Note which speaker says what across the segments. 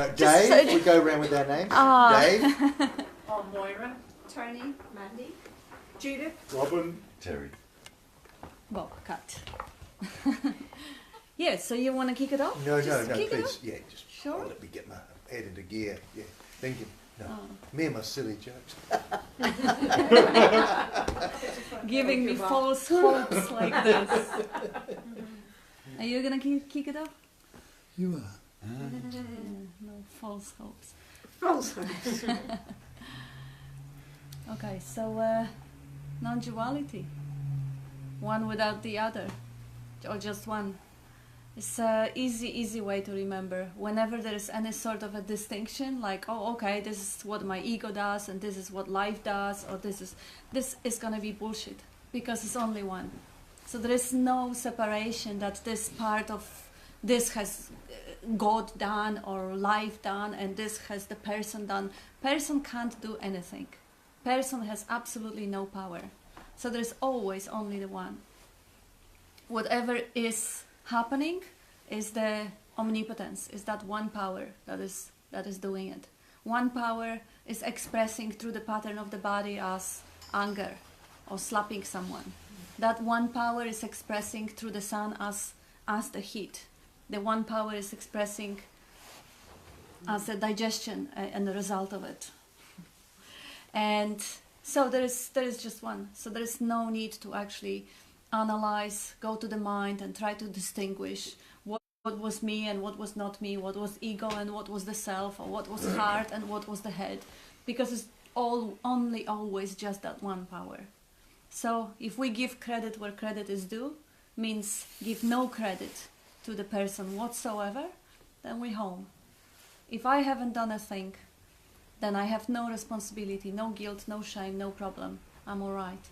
Speaker 1: Dave, we go around with our names. Dave.
Speaker 2: Oh, Moira. Tony. Mandy. Judith.
Speaker 3: Robin. Terry.
Speaker 4: Bob, cut. Yeah, so you want to kick it off?
Speaker 1: No,
Speaker 4: Kick it
Speaker 1: please.
Speaker 4: off?
Speaker 1: Yeah, just
Speaker 4: Sure.
Speaker 1: let me get my head into gear. Yeah, thinking. No, me and my silly jokes.
Speaker 4: Giving me false hopes like this. Are you going to kick it off?
Speaker 3: You are.
Speaker 4: No false hopes.
Speaker 2: False hopes.
Speaker 4: Okay, so non-duality. One without the other. Or just one. It's an easy way to remember. Whenever there is any sort of a distinction, like, oh, okay, this is what my ego does, and this is what life does, or this is going to be bullshit, because it's only one. So there is no separation that this part of this has God done or life done, and this has the person done. Person can't do anything. Person has absolutely no power. So there is always only the one. Whatever is happening is the omnipotence, is that one power that is doing it. One power is expressing through the pattern of the body as anger or slapping someone. That one power is expressing through the sun as the heat. The one power is expressing as a digestion and the result of it. And so there is just one. So there is no need to actually analyze, go to the mind and try to distinguish what was me and what was not me, what was ego and what was the self, or what was heart and what was the head, because it's only always just that one power. So if we give credit where credit is due, means give no credit to the person whatsoever, then we're home. If I haven't done a thing, then I have no responsibility, no guilt, no shame, no problem. I'm all right.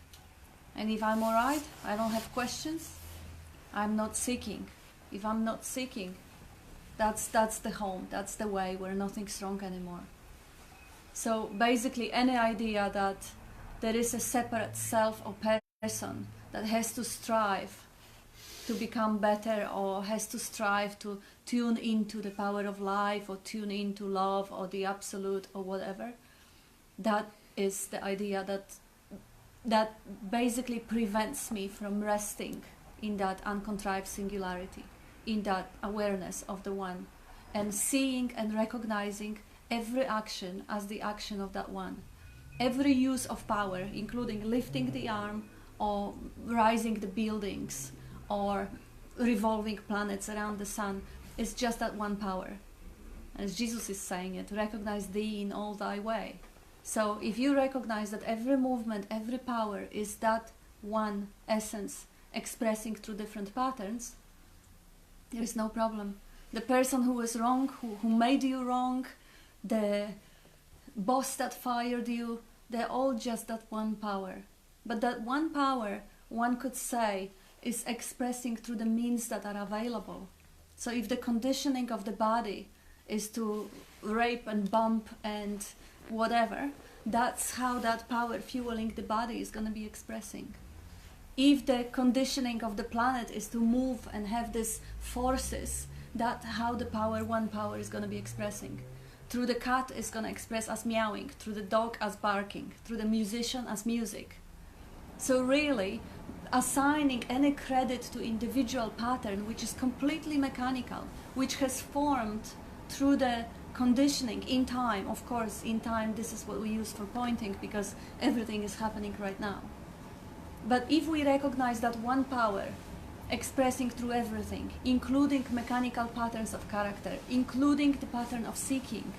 Speaker 4: And if I'm all right, I don't have questions, I'm not seeking. If I'm not seeking, that's the home, that's the way where nothing's wrong anymore. So basically any idea that there is a separate self or person that has to strive to become better, or has to strive to tune into the power of life, or tune into love or the absolute or whatever, that is the idea that basically prevents me from resting in that uncontrived singularity, in that awareness of the one, and seeing and recognizing every action as the action of that one. Every use of power, including lifting the arm or rising the buildings or revolving planets around the sun, is just that one power. As Jesus is saying it, recognize thee in all thy way. So if you recognize that every movement, every power is that one essence expressing through different patterns, there is no problem. The person who was wrong, who made you wrong, the boss that fired you, they're all just that one power. But that one power, one could say, is expressing through the means that are available. So if the conditioning of the body is to rape and bump and whatever, that's how that power fueling the body is going to be expressing. If the conditioning of the planet is to move and have these forces, that's how the one power is going to be expressing. Through the cat is going to express as meowing, through the dog as barking, through the musician as music. So really, assigning any credit to individual pattern, which is completely mechanical, which has formed through the conditioning in time. Of course, in time, this is what we use for pointing, because everything is happening right now. But if we recognize that one power expressing through everything, including mechanical patterns of character, including the pattern of seeking,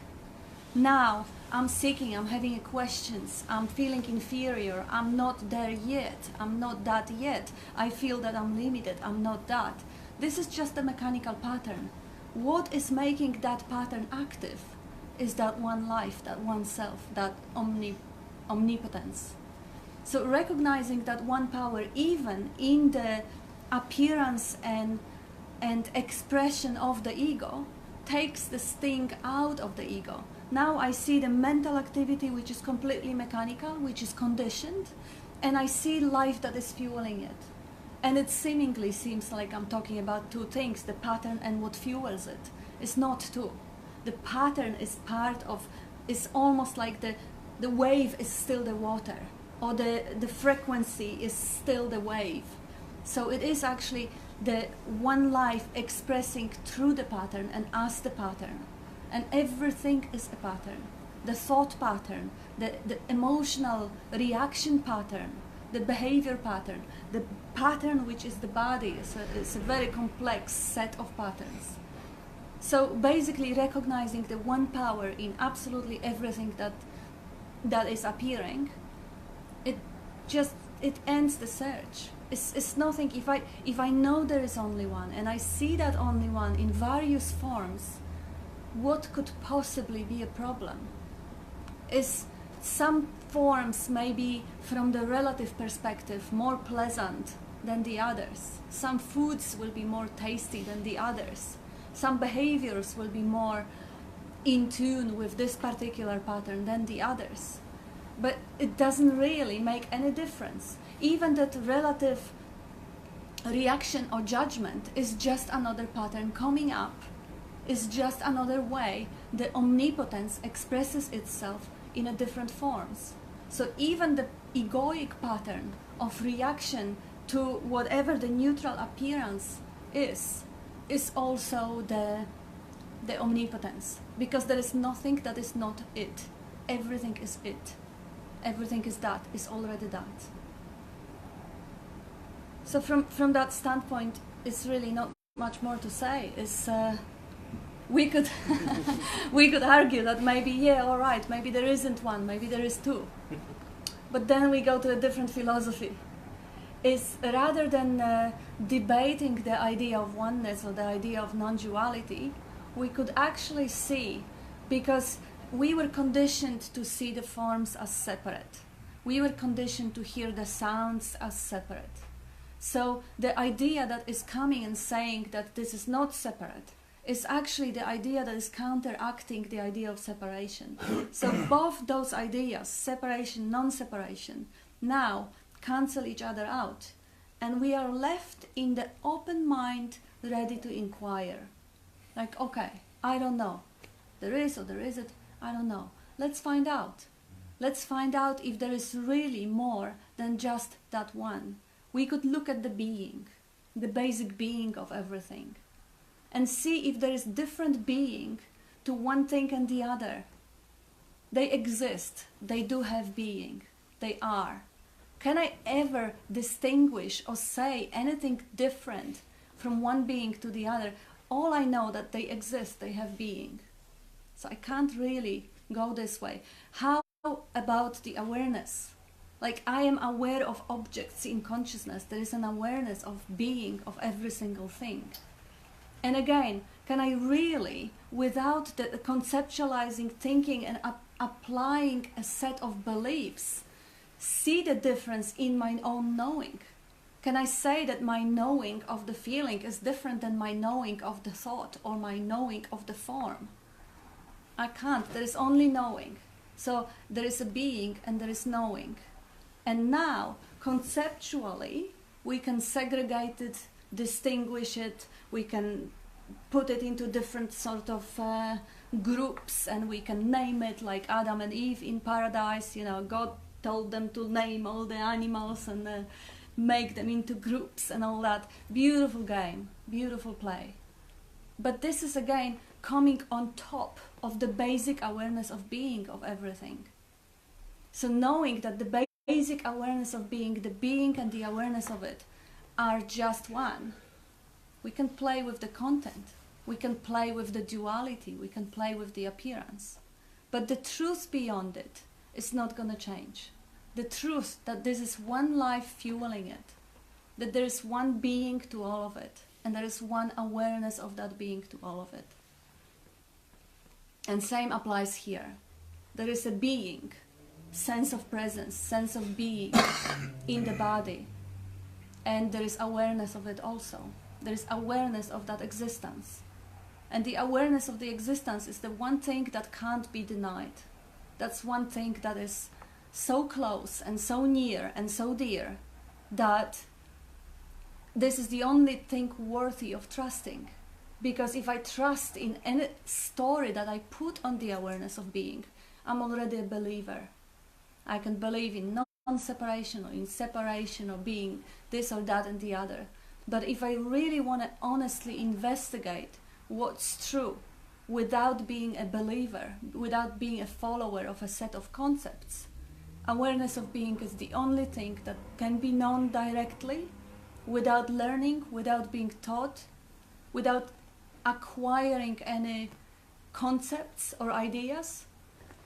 Speaker 4: now I'm seeking, I'm having questions, I'm feeling inferior, I'm not there yet, I'm not that yet, I feel that I'm limited, I'm not that. This is just a mechanical pattern. What is making that pattern active is that one life, that one self, that omnipotence. So recognizing that one power, even in the appearance and expression of the ego, takes the sting out of the ego. Now I see the mental activity which is completely mechanical, which is conditioned, and I see life that is fueling it. And it seemingly seems like I'm talking about two things, the pattern and what fuels it. It's not two. the pattern is part of, is almost like the wave is still the water, or the frequency is still the wave. So it is actually the one life expressing through the pattern and as the pattern. And everything is a pattern. The thought pattern, the emotional reaction pattern, the behavior pattern, the pattern which is the body is a very complex set of patterns. So basically recognizing the one power in absolutely everything that is appearing, it ends the search. It's nothing. If I know there is only one and I see that only one in various forms, what could possibly be a problem? Is some forms maybe from the relative perspective more pleasant than the others. Some foods will be more tasty than the others. Some behaviors will be more in tune with this particular pattern than the others. But it doesn't really make any difference. Even that relative reaction or judgment is just another pattern coming up, is just another way the omnipotence expresses itself in a different forms. So even the egoic pattern of reaction to whatever the neutral appearance is also the omnipotence, because there is nothing that is not it. Everything is it. Everything is that, is already that. So from that standpoint, it's really not much more to say. It's we could we could argue that maybe, yeah, all right, maybe there isn't one, maybe there is two. But then we go to a different philosophy. Is rather than debating the idea of oneness or the idea of non-duality, we could actually see, because we were conditioned to see the forms as separate. We were conditioned to hear the sounds as separate. So the idea that is coming and saying that this is not separate is actually the idea that is counteracting the idea of separation. So both those ideas, separation, non-separation, now cancel each other out. And we are left in the open mind, ready to inquire. Like, okay, I don't know. There is or there isn't, I don't know. Let's find out. Let's find out if there is really more than just that one. We could look at the being, the basic being of everything, and see if there is different being to one thing and the other. They exist. They do have being. They are. Can I ever distinguish or say anything different from one being to the other? All I know that they exist, they have being. So I can't really go this way. How about the awareness? Like, I am aware of objects in consciousness. There is an awareness of being of every single thing. And again, can I really, without the conceptualizing, thinking and applying a set of beliefs, see the difference in my own knowing? Can I say that my knowing of the feeling is different than my knowing of the thought or my knowing of the form? I can't. There is only knowing. So there is a being and there is knowing. And now, conceptually, we can segregate it, distinguish it, we can put it into different sort of groups, and we can name it like Adam and Eve in paradise. You know, God told them to name all the animals and make them into groups and all that. Beautiful game, beautiful play. But this is again coming on top of the basic awareness of being of everything. So knowing that the basic awareness of being, the being and the awareness of it are just one. We can play with the content. We can play with the duality. We can play with the appearance. But the truth beyond it is not going to change. The truth that this is one life fueling it, that there is one being to all of it, and there is one awareness of that being to all of it. And same applies here. There is a being, sense of presence, sense of being in the body, and there is awareness of it also. There is awareness of that existence. And the awareness of the existence is the one thing that can't be denied. That's one thing that is so close and so near and so dear that this is the only thing worthy of trusting. Because if I trust in any story that I put on the awareness of being, I'm already a believer. I can believe in non-separation or in separation or being this or that and the other. But if I really want to honestly investigate what's true without being a believer, without being a follower of a set of concepts, awareness of being is the only thing that can be known directly, without learning, without being taught, without acquiring any concepts or ideas.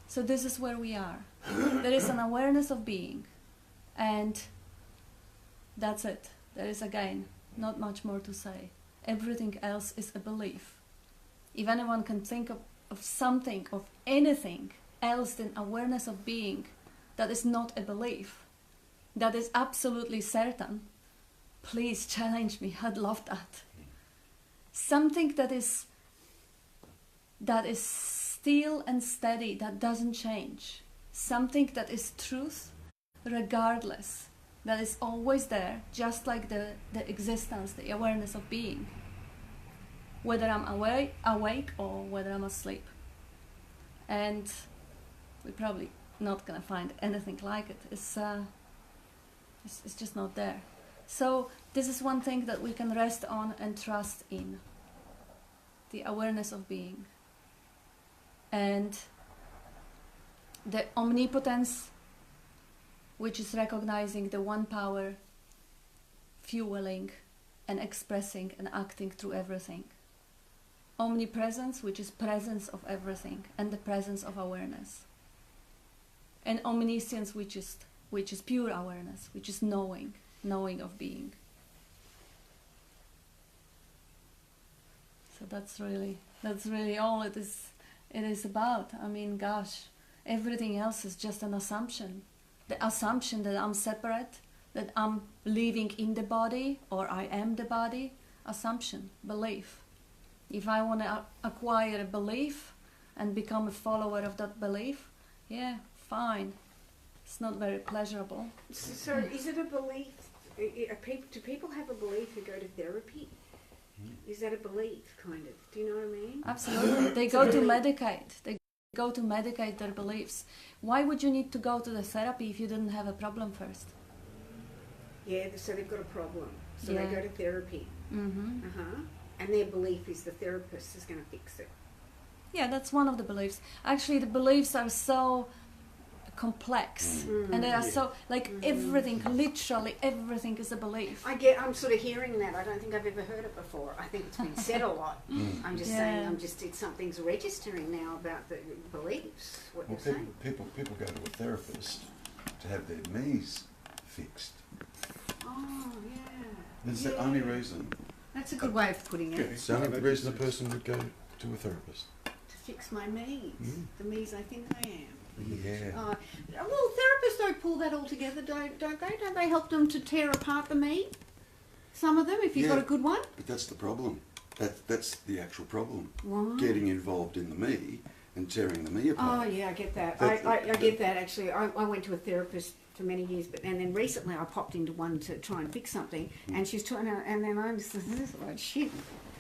Speaker 4: So this is where we are. There is an awareness of being, and that's it. There is, again, not much more to say. Everything else is a belief. If anyone can think of something, of anything else than awareness of being that is not a belief, that is absolutely certain, please challenge me. I'd love that. Something that is still and steady, that doesn't change. Something that is truth regardless, that is always there, just like the existence, the awareness of being, whether I'm awake or whether I'm asleep. And we're probably not going to find anything like it. It's just not there. So this is one thing that we can rest on and trust in, the awareness of being. And the omnipotence, which is recognizing the one power, fueling and expressing and acting through everything. Omnipresence, which is presence of everything and the presence of awareness. And omniscience, which is pure awareness, which is knowing of being. So that's really all it is about. I mean, gosh, everything else is just an assumption. The assumption that I'm separate, that I'm living in the body or I am the body. Assumption, belief. If I want to acquire a belief and become a follower of that belief, yeah, fine. It's not very pleasurable.
Speaker 2: So is it a belief? Do people have a belief who go to therapy? Is that a belief, kind of? Do you know what I mean?
Speaker 4: Absolutely. They go to medicate. They go to medicate their beliefs. Why would you need to go to the therapy if you didn't have a problem first?
Speaker 2: Yeah, so they've got a problem. So
Speaker 4: Yeah.
Speaker 2: they go to therapy.
Speaker 4: Mm-hmm.
Speaker 2: And their belief is the therapist is going to fix it.
Speaker 4: Yeah, that's one of the beliefs. Actually, the beliefs are so complex, and they are so everything, literally everything is a belief.
Speaker 2: I'm sort of hearing that. I don't think I've ever heard it before. I think it's been said a lot. I'm just saying, it's something's registering now about the beliefs. What you're saying.
Speaker 3: People go to a therapist to have their knees fixed.
Speaker 2: Oh yeah.
Speaker 3: That's the only reason.
Speaker 2: That's a good way of putting it.
Speaker 3: It's the only reason a person would go to a therapist.
Speaker 2: To fix my knees, the knees I think I am.
Speaker 3: Yeah.
Speaker 2: Well, therapists don't pull that all together, don't they? Don't they help them to tear apart the me? Some of them, if you've got a good one.
Speaker 3: But that's the problem. That's the actual problem.
Speaker 2: Right.
Speaker 3: Getting involved in the me and tearing the me apart.
Speaker 2: Oh yeah, I get that. I get that actually. I went to a therapist for many years, and then recently I popped into one to try and fix something, and she's trying to, and then I just said, this is like shit.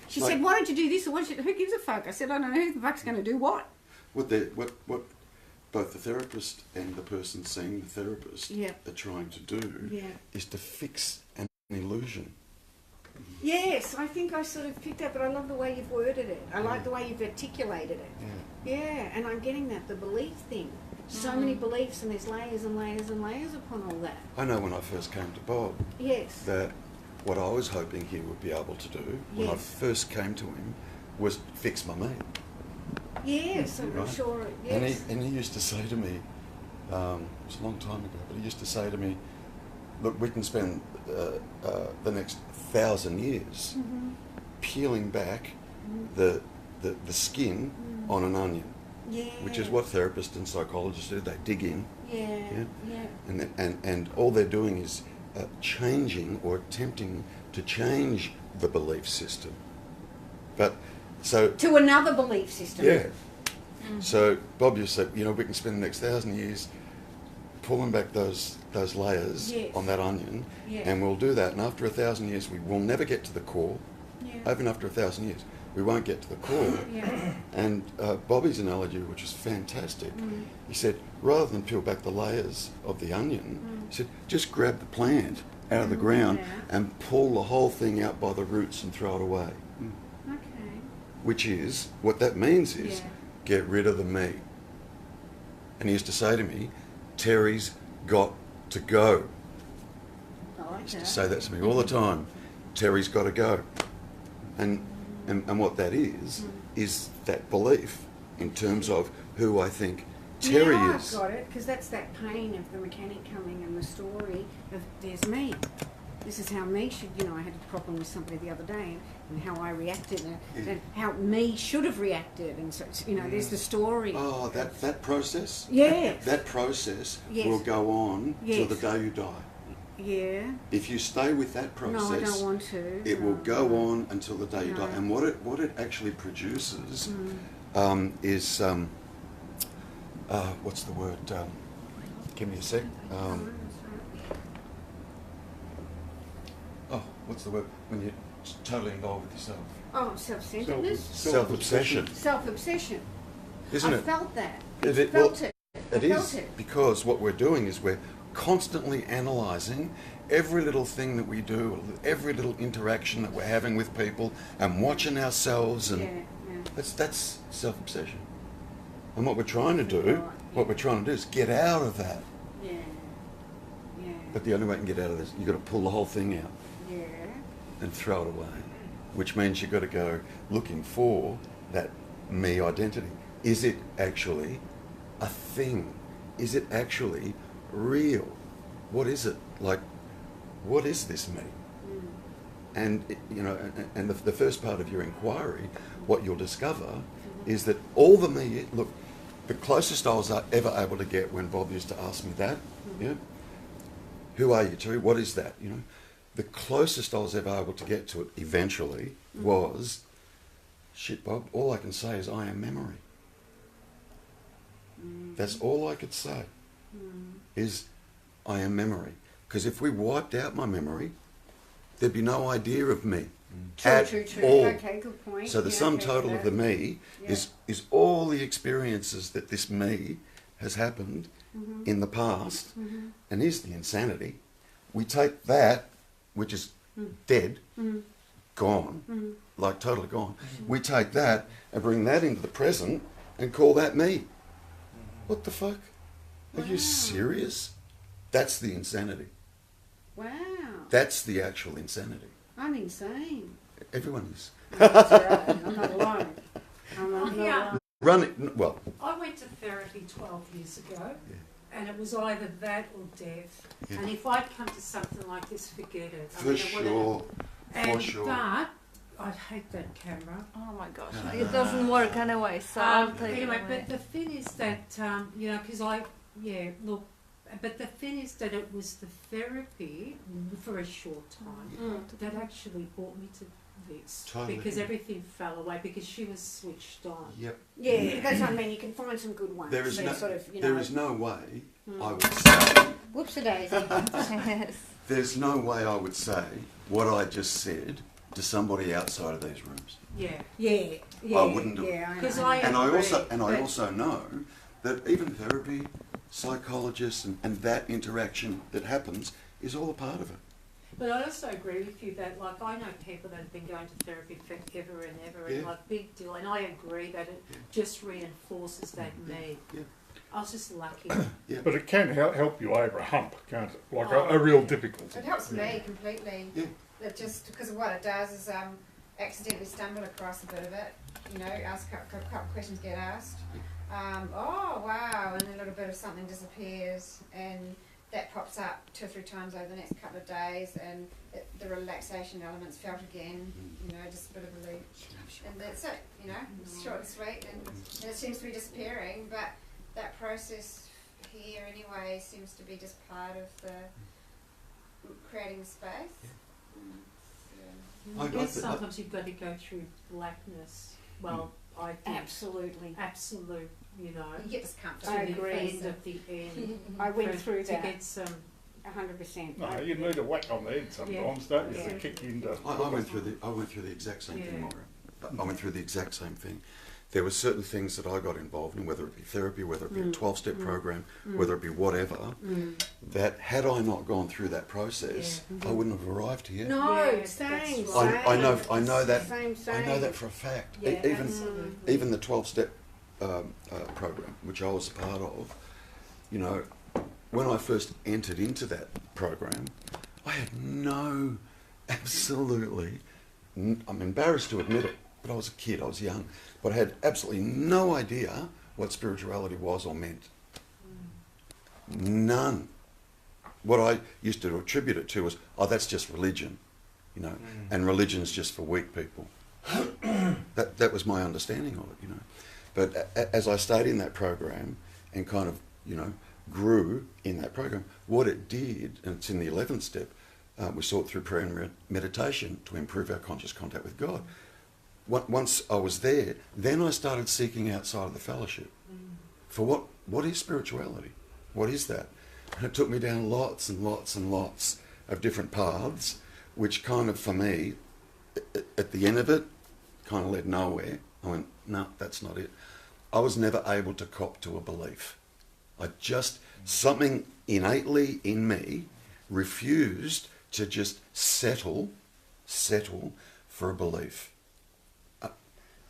Speaker 2: She said, why don't you do this? Or who gives a fuck? I said, I don't know who the fuck's going to do what.
Speaker 3: What both the therapist and the person seeing the therapist are trying to do is to fix an illusion.
Speaker 2: Yes, I think I sort of picked up, but I love the way you've worded it. I like the way you've articulated it. Yeah, and I'm getting that, the belief thing. So many beliefs, and there's layers and layers and layers upon all that.
Speaker 3: I know when I first came to Bob that what I was hoping he would be able to do when I first came to him was fix my me.
Speaker 2: Yes, I'm sure. Yes.
Speaker 3: And he used to say to me, it was a long time ago, but he used to say to me, look, we can spend the next 1,000 years peeling back the skin on an onion, which is what therapists and psychologists do. They dig in, and all they're doing is changing or attempting to change the belief system. But so
Speaker 2: to another belief system.
Speaker 3: Yeah. So Bob just said, we can spend the next 1,000 years pulling back those layers on that onion, and we'll do that. And after 1,000 years, we will never get to the core. Even after 1,000 years, we won't get to the core.
Speaker 2: Yeah.
Speaker 3: And Bobby's analogy, which is fantastic, he said, rather than peel back the layers of the onion, he said, just grab the plant out of the ground and pull the whole thing out by the roots and throw it away.
Speaker 2: Okay.
Speaker 3: Which is, what that means is,
Speaker 2: Yeah.
Speaker 3: get rid of the me. And he used to say to me, Terry's got to go.
Speaker 2: I like
Speaker 3: He used to
Speaker 2: that.
Speaker 3: say that to me all the time. Terry's got to go. And what that is that belief in terms of who I think Terry
Speaker 2: Yeah,
Speaker 3: is.
Speaker 2: I've got it, because that's that pain of the mechanic coming and the story of there's me. This is how me should, I had a problem with somebody the other day and how I reacted and how me should have reacted. And so, there's the story.
Speaker 3: Oh, that process?
Speaker 2: Yes.
Speaker 3: That process
Speaker 2: Yes.
Speaker 3: will go on till
Speaker 2: Yes.
Speaker 3: the day you die.
Speaker 2: Yeah.
Speaker 3: If you stay with that process,
Speaker 2: No, I don't want to.
Speaker 3: it will go on until the day you
Speaker 2: No.
Speaker 3: die. And what it actually produces is what's the word? Give me a sec. What's the word when you're totally involved with yourself?
Speaker 2: Oh, self-centeredness?
Speaker 3: Self-obsession,
Speaker 2: Self-obsession.
Speaker 3: isn't
Speaker 2: I
Speaker 3: it?
Speaker 2: felt that.
Speaker 3: It
Speaker 2: Felt it. I
Speaker 3: It
Speaker 2: felt
Speaker 3: is,
Speaker 2: it.
Speaker 3: because what we're doing is we're constantly analysing every little thing that we do, every little interaction that we're having with people, and watching ourselves, and
Speaker 2: Yeah.
Speaker 3: that's self-obsession. And what we're trying to do, is get out of that.
Speaker 2: Yeah. Yeah.
Speaker 3: But the only way you can get out of this, you've got to pull the whole thing out
Speaker 2: Yeah.
Speaker 3: and throw it away, which means you've got to go looking for that me identity. Is it actually a thing? Is it actually real? What is it? Like, what is this me? And, and the first part of your inquiry, what you'll discover is that all the me, look, the closest I was ever able to get when Bob used to ask me that, who are you, Terry? What is that? The closest I was ever able to get to it eventually was, shit, Bob, all I can say is I am memory. That's all I could say, is I am memory. Because if we wiped out my memory, there'd be no idea of me at
Speaker 2: True.
Speaker 3: all.
Speaker 2: Okay, good point.
Speaker 3: So the
Speaker 2: Yeah,
Speaker 3: sum
Speaker 2: okay,
Speaker 3: total
Speaker 2: that.
Speaker 3: of the me is all the experiences that this me has happened in the past. And here's the insanity. We take that, which is dead, gone, like totally gone. We take that and bring that into the present and call that me. What the fuck? Are you serious? That's the insanity.
Speaker 2: Wow.
Speaker 3: That's the actual insanity.
Speaker 2: I'm insane.
Speaker 3: Everyone is.
Speaker 2: That's all right. I'm not alone. I'm not
Speaker 5: Yeah.
Speaker 2: alone.
Speaker 3: Run it, well,
Speaker 5: I went to therapy 12 years ago, and it was either that or death.
Speaker 3: Yeah.
Speaker 5: And if I'd come to something like this, forget it.
Speaker 3: for sure.
Speaker 5: And,
Speaker 3: For sure.
Speaker 5: But I'd hate that camera.
Speaker 4: Oh my gosh, it doesn't work anyway. So I'll take
Speaker 5: Anyway,
Speaker 4: it away.
Speaker 5: but the thing is that because but the thing is that it was the therapy for a short time that actually brought me to this.
Speaker 3: Totally.
Speaker 5: Because everything fell away because she was switched on.
Speaker 3: Yep.
Speaker 2: Yeah, that's what I mean. You can find some good ones.
Speaker 3: There is
Speaker 2: that
Speaker 3: no,
Speaker 2: sort of,
Speaker 3: there is no way I would say,
Speaker 2: Whoops-a-daisy.
Speaker 4: Yes.
Speaker 3: there's no way I would say what I just said to somebody outside of these rooms.
Speaker 5: Yeah.
Speaker 2: Yeah.
Speaker 3: I wouldn't do it.
Speaker 2: Yeah,
Speaker 5: Because
Speaker 2: know.
Speaker 5: I
Speaker 3: I also know that even therapy, psychologists, and that interaction that happens is all a part of it.
Speaker 5: But I also agree with you that, like, I know people that have been going to therapy forever and ever, and
Speaker 3: Yeah.
Speaker 5: like, big deal. And I agree that it just reinforces that need.
Speaker 3: Yeah.
Speaker 5: I was just lucky.
Speaker 6: But it can help you over a hump, can't it? Like
Speaker 5: Oh.
Speaker 6: a real difficulty.
Speaker 7: It helps me completely.
Speaker 3: Yeah.
Speaker 7: It just because what it does is accidentally stumble across a bit of it. Ask a couple questions get asked. Oh wow, and a little bit of something disappears, and that pops up 2 or 3 times over the next couple of days, and the relaxation elements felt again. Just a bit of relief, and that's it. It's short and sweet, and it seems to be disappearing. But that process here anyway seems to be just part of the creating the space.
Speaker 3: I
Speaker 5: Yes,
Speaker 3: think-
Speaker 5: sometimes you've got to go through blackness. Well, I think
Speaker 2: Absolutely.
Speaker 5: absolute,
Speaker 7: You get discomfort.
Speaker 5: to
Speaker 2: I
Speaker 5: the
Speaker 2: agree.
Speaker 5: end of the end.
Speaker 2: I went
Speaker 5: for-
Speaker 2: through
Speaker 5: to
Speaker 2: that.
Speaker 5: get some.
Speaker 2: 100%.
Speaker 6: No, you need a whack on the head sometimes, don't you?
Speaker 5: Yeah.
Speaker 6: To kick you into.
Speaker 3: I went through the exact same thing,
Speaker 5: Yeah.
Speaker 3: Maura. I went through the exact same thing. There were certain things that I got involved in, whether it be therapy, whether it be a 12-step program, whether it be whatever, that had I not gone through that process, I wouldn't have arrived here.
Speaker 2: No,
Speaker 5: Yeah,
Speaker 2: same.
Speaker 5: that's
Speaker 3: I know that.
Speaker 2: Same.
Speaker 3: I know that for a fact.
Speaker 5: Yeah,
Speaker 3: Even the 12-step program, which I was a part of, you know, when I first entered into that program, I had absolutely, I'm embarrassed to admit it, but I was a kid, I was young, but I had absolutely no idea what spirituality was or meant. None. What I used to attribute it to was, oh, that's just religion, you know, and religion's just for weak people. That was my understanding of it, you know. But as I stayed in that program and kind of, you know, grew in that program, what it did, and it's in the 11th step, we saw it through prayer and meditation to improve our conscious contact with God. Once I was there, then I started seeking outside of the fellowship for what is spirituality? What is that? And it took me down lots and lots and lots of different paths, which kind of, for me, at the end of it, kind of led nowhere. I went, no, that's not it. I was never able to cop to a belief. Something innately in me refused to just settle for a belief.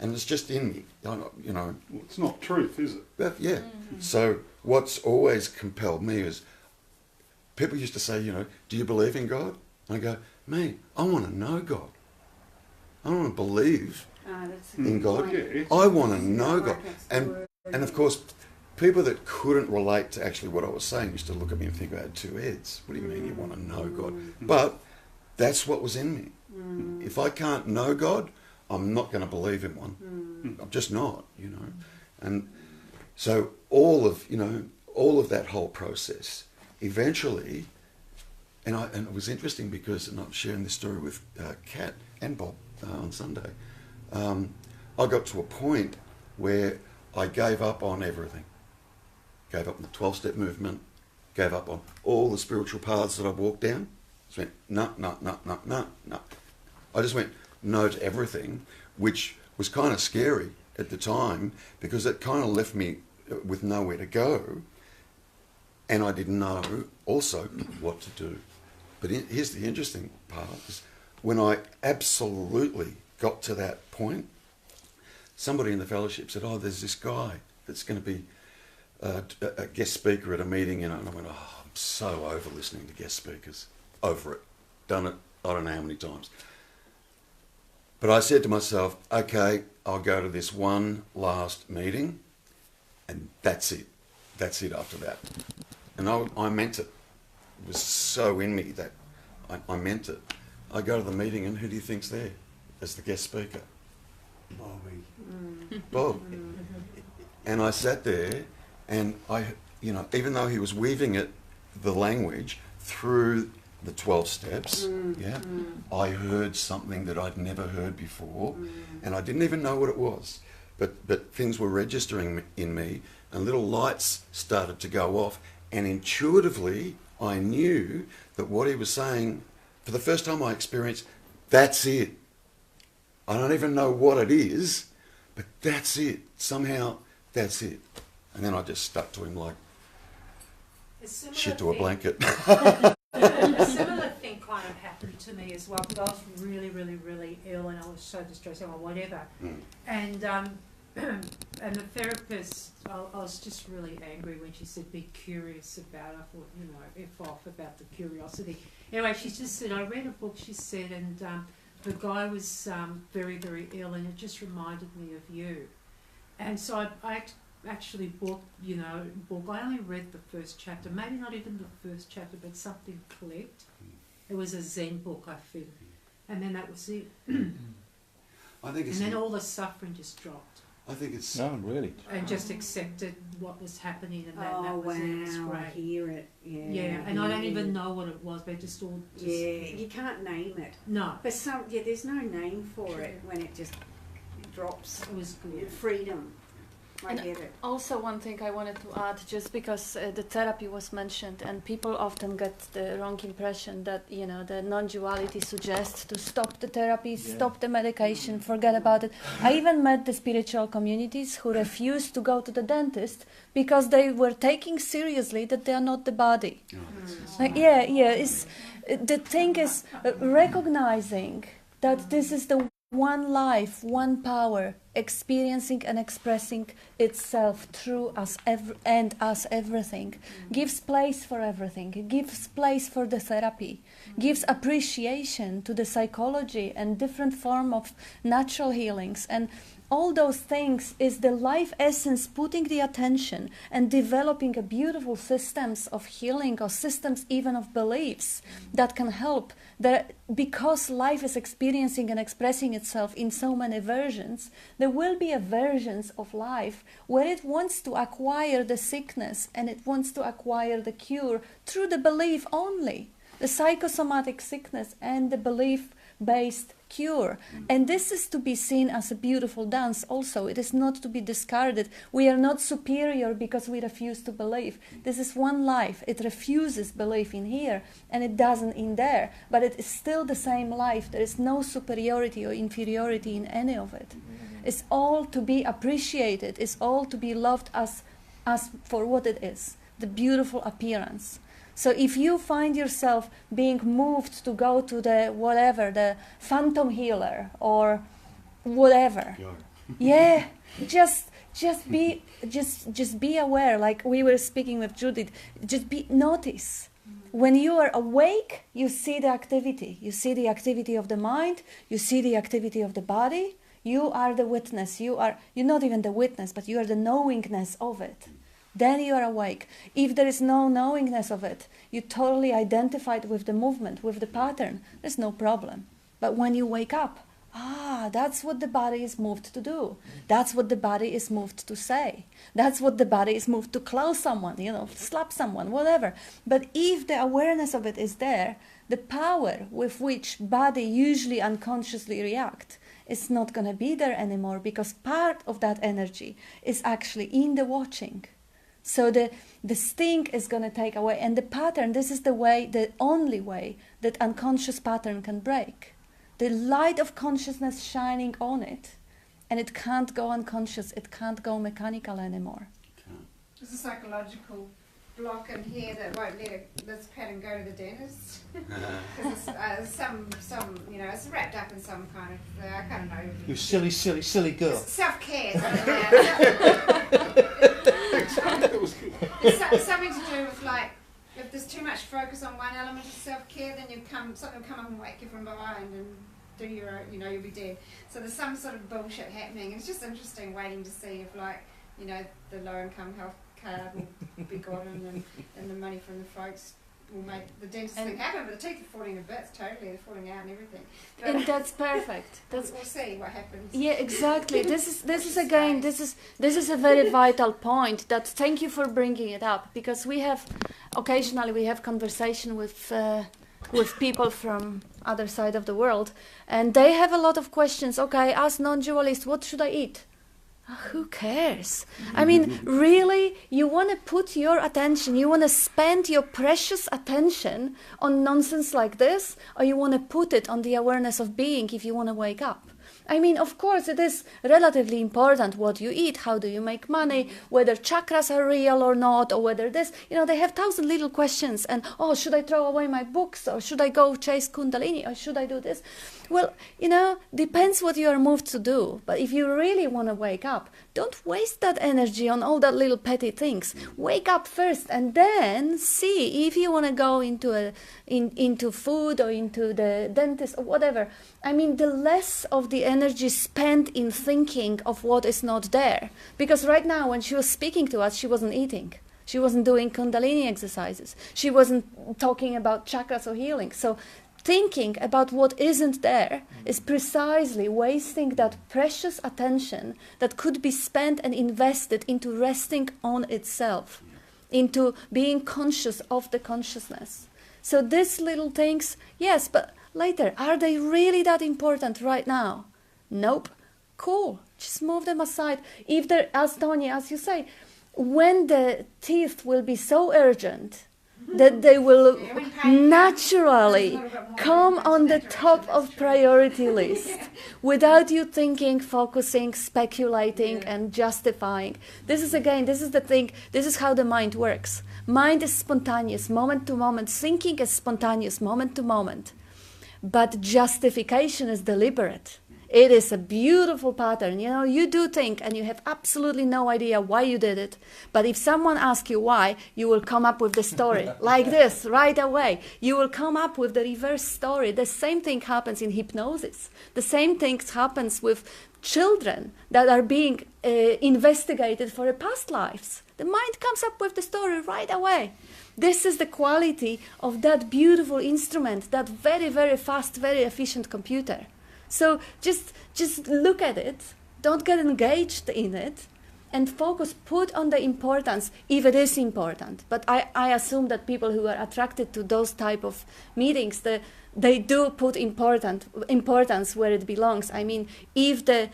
Speaker 3: And it's just in me, you know.
Speaker 6: Well, it's not truth, is it?
Speaker 3: But yeah. So what's always compelled me is, people used to say, you know, do you believe in God? And I go, me, I want to know God. I don't want to believe in God.
Speaker 6: Yeah.
Speaker 3: I want to know God. And of course, people that couldn't relate to actually what I was saying used to look at me and think I had two heads. What do you mean you want to know God? But that's what was in me. If I can't know God, I'm not going to believe in one. I'm just not, you know. And so all of that whole process, eventually, and it was interesting because, and I'm sharing this story with Kat and Bob on Sunday, I got to a point where I gave up on everything. Gave up on the 12-step movement, gave up on all the spiritual paths that I've walked down. Just went, no. I just went no to everything, which was kind of scary at the time because it kind of left me with nowhere to go, and I didn't know also what to do. But here's the interesting part, is when I absolutely got to that point, somebody in the fellowship said, oh, there's this guy that's going to be a guest speaker at a meeting, and I went, oh, I'm so over listening to guest speakers. Over it. Done it I don't know how many times. But I said to myself, okay, I'll go to this one last meeting, and that's it. That's it after that. And I meant it. It was so in me that I meant it. I go to the meeting, and who do you think's there as the guest speaker? Bob. And I sat there, and even though he was weaving the language through the 12 steps, I heard something that I'd never heard before, and I didn't even know what it was. But things were registering in me, and little lights started to go off, and intuitively I knew that what he was saying, for the first time I experienced, that's it. I don't even know what it is, but that's it. Somehow, that's it. And then I just stuck to him like shit to a blanket.
Speaker 5: A similar thing kind of happened to me as well, because I was really, really, really ill, and I was so distressed or whatever. And the therapist, I was just really angry when she said, be curious about it. I thought, F off about the curiosity. Anyway, she just said, I read a book, she said, and the guy was very, very ill, and it just reminded me of you. And so I actually bought, book. I only read the first chapter, maybe not even the first chapter, but something clicked. It was a Zen book, I think. And then that was it.
Speaker 3: I think it's...
Speaker 5: And then all the suffering just dropped.
Speaker 3: I think it's...
Speaker 6: No, really.
Speaker 5: And just accepted what was happening, and that was
Speaker 2: wow,
Speaker 5: it. It was great.
Speaker 2: I hear it. Yeah,
Speaker 5: Yeah, and I don't even know what it was, but just all...
Speaker 2: you can't name it.
Speaker 5: No.
Speaker 2: But there's no name for it when it just drops.
Speaker 5: It was good.
Speaker 2: Freedom. I get it.
Speaker 4: Also, one thing I wanted to add, just because the therapy was mentioned, and people often get the wrong impression that, you know, the non-duality suggests to stop the therapy, stop the medication, forget about it. I even met the spiritual communities who refused to go to the dentist because they were taking seriously that they are not the body. Like, it's, the thing is recognizing that this is the one life, one power, experiencing and expressing itself through us and us everything, gives place for everything, gives place for the therapy, gives appreciation to the psychology and different form of natural healings, and all those things is the life essence, putting the attention and developing a beautiful systems of healing, or systems even of beliefs that can help. Because life is experiencing and expressing itself in so many versions, there will be a versions of life where it wants to acquire the sickness and it wants to acquire the cure through the belief only, the psychosomatic sickness and the belief-based cure. And this is to be seen as a beautiful dance also. It is not to be discarded. We are not superior because we refuse to believe. This is one life. It refuses belief in here and it doesn't in there. But it is still the same life. There is no superiority or inferiority in any of it. It's all to be appreciated. It's all to be loved as for what it is, the beautiful appearance. So if you find yourself being moved to go to the phantom healer or whatever, just be aware. Like we were speaking with Judith, notice. When you are awake, you see the activity. You see the activity of the mind. You see the activity of the body. You are the witness. You're not even the witness, but you are the knowingness of it. Then you are awake. If there is no knowingness of it, you totally identified with the movement, with the pattern, there's no problem. But when you wake up, that's what the body is moved to do. That's what the body is moved to say. That's what the body is moved to close someone, slap someone, whatever. But if the awareness of it is there, the power with which body usually unconsciously react is not going to be there anymore, because part of that energy is actually in the watching. So the sting is going to take away, and the pattern, this is the only way that unconscious pattern can break. The light of consciousness shining on it, and it can't go unconscious, it can't go mechanical anymore.
Speaker 7: There's a psychological block in here that won't let this pattern go to the dentist. Because it's it's wrapped up in some kind of, I don't know.
Speaker 1: You silly girl.
Speaker 7: Self-care. It's something to do with, like, if there's too much focus on one element of self-care, then something will come up and wake you from behind and do your own, you'll be dead. So there's some sort of bullshit happening. It's just interesting waiting to see if, like, the low-income health card will be gotten and the money from the folks will make the dentist thing happen. But the teeth are falling to bits, totally. They're falling out and everything. But
Speaker 4: And that's perfect.
Speaker 7: we'll see what happens.
Speaker 4: Yeah, exactly. This is again, this is a very vital point. That thank you for bringing it up, because occasionally we have conversation with people from other side of the world, and they have a lot of questions. Okay, as non-dualist, what should I eat? Who cares? I mean, really, you want to put your attention, you want to spend your precious attention on nonsense like this, or you want to put it on the awareness of being if you want to wake up? I mean, of course, it is relatively important what you eat, how do you make money, whether chakras are real or not, or whether this, they have 1,000 little questions, and, should I throw away my books, or should I go chase Kundalini, or should I do this? Well, depends what you are moved to do. But if you really want to wake up, don't waste that energy on all that little petty things. Wake up first, and then see if you want to go into food or into the dentist or whatever. I mean, the less of the energy spent in thinking of what is not there. Because right now, when she was speaking to us, she wasn't eating. She wasn't doing Kundalini exercises. She wasn't talking about chakras or healing. So thinking about what isn't there is precisely wasting that precious attention that could be spent and invested into resting on itself, into being conscious of the consciousness. So these little things, yes, but later, are they really that important right now? Nope. Cool. Just move them aside. If there, as Tony, as you say, when the teeth will be so urgent that they will
Speaker 7: Yeah, when pain
Speaker 4: naturally
Speaker 7: comes, there's a little bit more
Speaker 4: come
Speaker 7: movement in
Speaker 4: on the
Speaker 7: that
Speaker 4: top
Speaker 7: direction,
Speaker 4: of
Speaker 7: that's true.
Speaker 4: priority list without you thinking, focusing, speculating and justifying. This is the thing, this is how the mind works. Mind is spontaneous, moment to moment. Thinking is spontaneous, moment to moment. But justification is deliberate. It is a beautiful pattern. You know, you do think and you have absolutely no idea why you did it. But if someone asks you why, you will come up with the story like this right away. You will come up with the reverse story. The same thing happens in hypnosis. The same thing happens with children that are being investigated for their past lives. The mind comes up with the story right away. This is the quality of that beautiful instrument, that very, very fast, very efficient computer. So just look at it, don't get engaged in it, and focus, put on the importance, if it is important. But I assume that people who are attracted to those type of meetings, they do put importance where it belongs. I mean, if the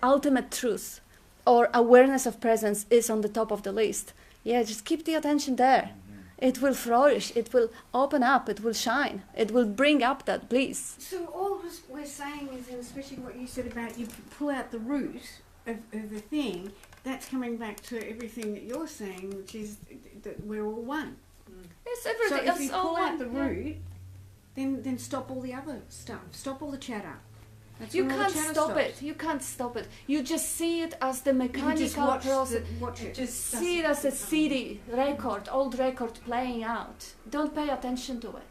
Speaker 4: ultimate truth or awareness of presence is on the top of the list, yeah, just keep the attention there. It will flourish, it will open up, it will shine, it will bring up that bliss.
Speaker 2: So all we're saying is, and especially what you said about you pull out the root of the thing, that's coming back to everything that you're saying, which is that we're all one.
Speaker 4: Yes,
Speaker 2: So
Speaker 4: everything
Speaker 2: if you
Speaker 4: is all
Speaker 2: pull out
Speaker 4: one.
Speaker 2: the root, then stop all the other stuff. Stop all the chatter. That's
Speaker 4: You
Speaker 2: when all the
Speaker 4: can't
Speaker 2: chatter
Speaker 4: stop
Speaker 2: stops.
Speaker 4: it. You can't stop it. You just see it as the
Speaker 2: You can just
Speaker 4: mechanical
Speaker 2: watch
Speaker 4: process.
Speaker 2: watch it.
Speaker 5: Just
Speaker 4: See it as a CD record, old record playing out. Don't pay attention to it.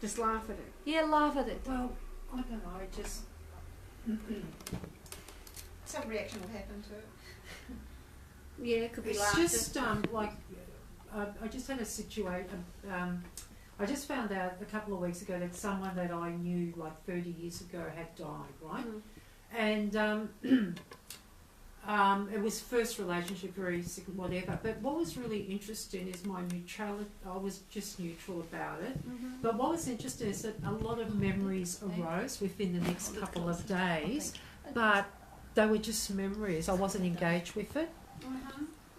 Speaker 2: Just laugh at it.
Speaker 4: Yeah, laugh at it.
Speaker 5: Well, I don't know. I just
Speaker 7: Some reaction will happen to it.
Speaker 2: Yeah, it could be
Speaker 5: it's
Speaker 2: laughter.
Speaker 5: just like I just had a situation. I just found out a couple of weeks ago that someone that I knew like 30 years ago had died, right?
Speaker 2: Mm.
Speaker 5: And it was first relationship, very sick, whatever. But what was really interesting is my neutrality. I was just neutral about it.
Speaker 2: Mm-hmm.
Speaker 5: But what was interesting is that a lot of memories arose within the next couple of days, but they were just memories. I wasn't engaged with it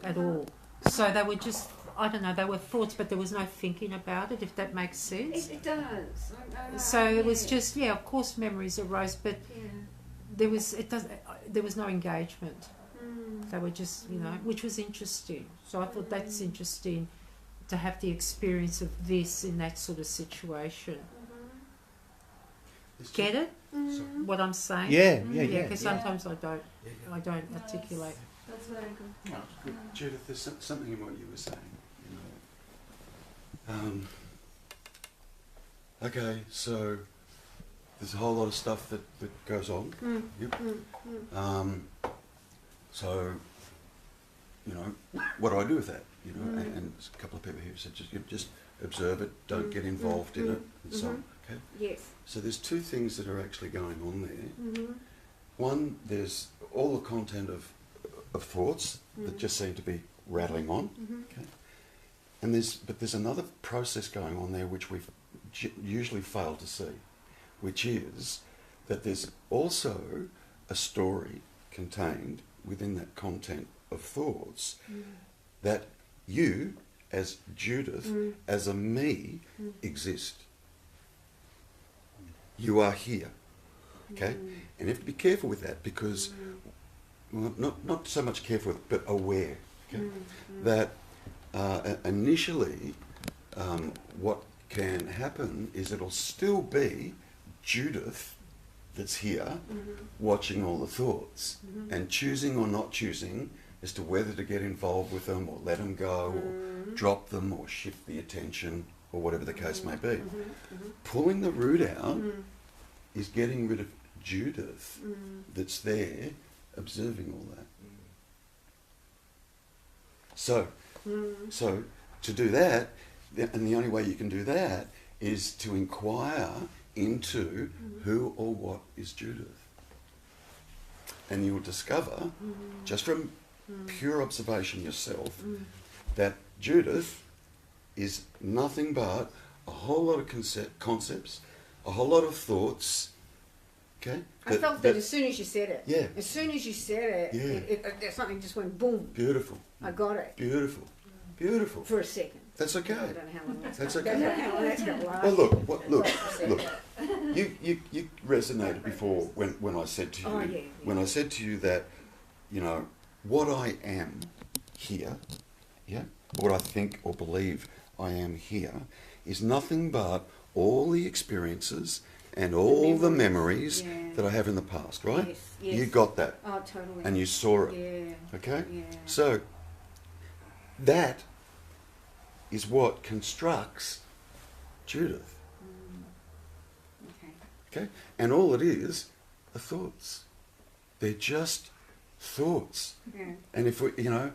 Speaker 5: at all. So they were just, I don't know, they were thoughts, but there was no thinking about it, if that makes sense.
Speaker 2: It does.
Speaker 5: So it was just, yeah, of course memories arose, but
Speaker 2: Yeah.
Speaker 5: there was no engagement.
Speaker 2: Mm.
Speaker 5: They were just, you know, which was interesting. So I thought that's interesting to have the experience of this in that sort of situation. Get it?
Speaker 2: Mm.
Speaker 5: What I'm saying?
Speaker 1: Yeah,
Speaker 5: Because sometimes I don't articulate.
Speaker 4: That's very good.
Speaker 3: Oh, good. Judith, there's something in what you were saying. You know, okay, so there's a whole lot of stuff that goes on.
Speaker 2: Mm.
Speaker 3: Yep.
Speaker 2: Mm.
Speaker 3: So, you know, what do I do with that? You know, and there's a couple of people here who said just observe it, don't get involved in it, and so on. Okay.
Speaker 2: Yes.
Speaker 3: So there's two things that are actually going on there.
Speaker 2: Mm-hmm.
Speaker 3: One, there's all the content of thoughts that just seem to be rattling on.
Speaker 2: Mm-hmm.
Speaker 3: Okay. And there's another process going on there which we've usually fail to see, which is that there's also a story contained within that content of thoughts that you, as Judith, as a me, exist. You are here. Okay? And you have to be careful with that because, well, not so much careful, but aware. Okay? That initially, what can happen is it'll still be Judith that's here watching all the thoughts and choosing or not choosing as to whether to get involved with them or let them go or drop them or shift the attention or whatever the case may be. Pulling the root out is getting rid of Judith that's there observing all that. So to do that, and the only way you can do that is to inquire into who or what is Judith. And you will discover, just from pure observation yourself, that Judith is nothing but a whole lot of concepts, a whole lot of thoughts Okay?
Speaker 2: I felt that as soon as you said it.
Speaker 3: Yeah.
Speaker 2: As soon as you said it, something just went boom.
Speaker 3: Beautiful.
Speaker 2: I got it.
Speaker 3: Beautiful. Beautiful.
Speaker 2: For a second.
Speaker 3: That's okay.
Speaker 2: I don't know how long that's
Speaker 3: That's
Speaker 2: I don't know
Speaker 3: okay.
Speaker 2: how long that's going to last.
Speaker 3: Well, look. You resonated before when I said to you,
Speaker 2: Oh, yeah.
Speaker 3: when I said to you that, you know, what I am here, yeah, what I think or believe I am here, is nothing but all the experiences and all the memories
Speaker 2: Yeah.
Speaker 3: that I have in the past, right?
Speaker 2: Yes, yes.
Speaker 3: You got that,
Speaker 2: Oh, totally.
Speaker 3: and you saw it.
Speaker 2: Yeah.
Speaker 3: Okay?
Speaker 2: Yeah.
Speaker 3: So, that is what constructs Judith.
Speaker 2: Okay.
Speaker 3: Okay? And all it is are thoughts. They're just thoughts.
Speaker 2: Yeah.
Speaker 3: And if we, you know,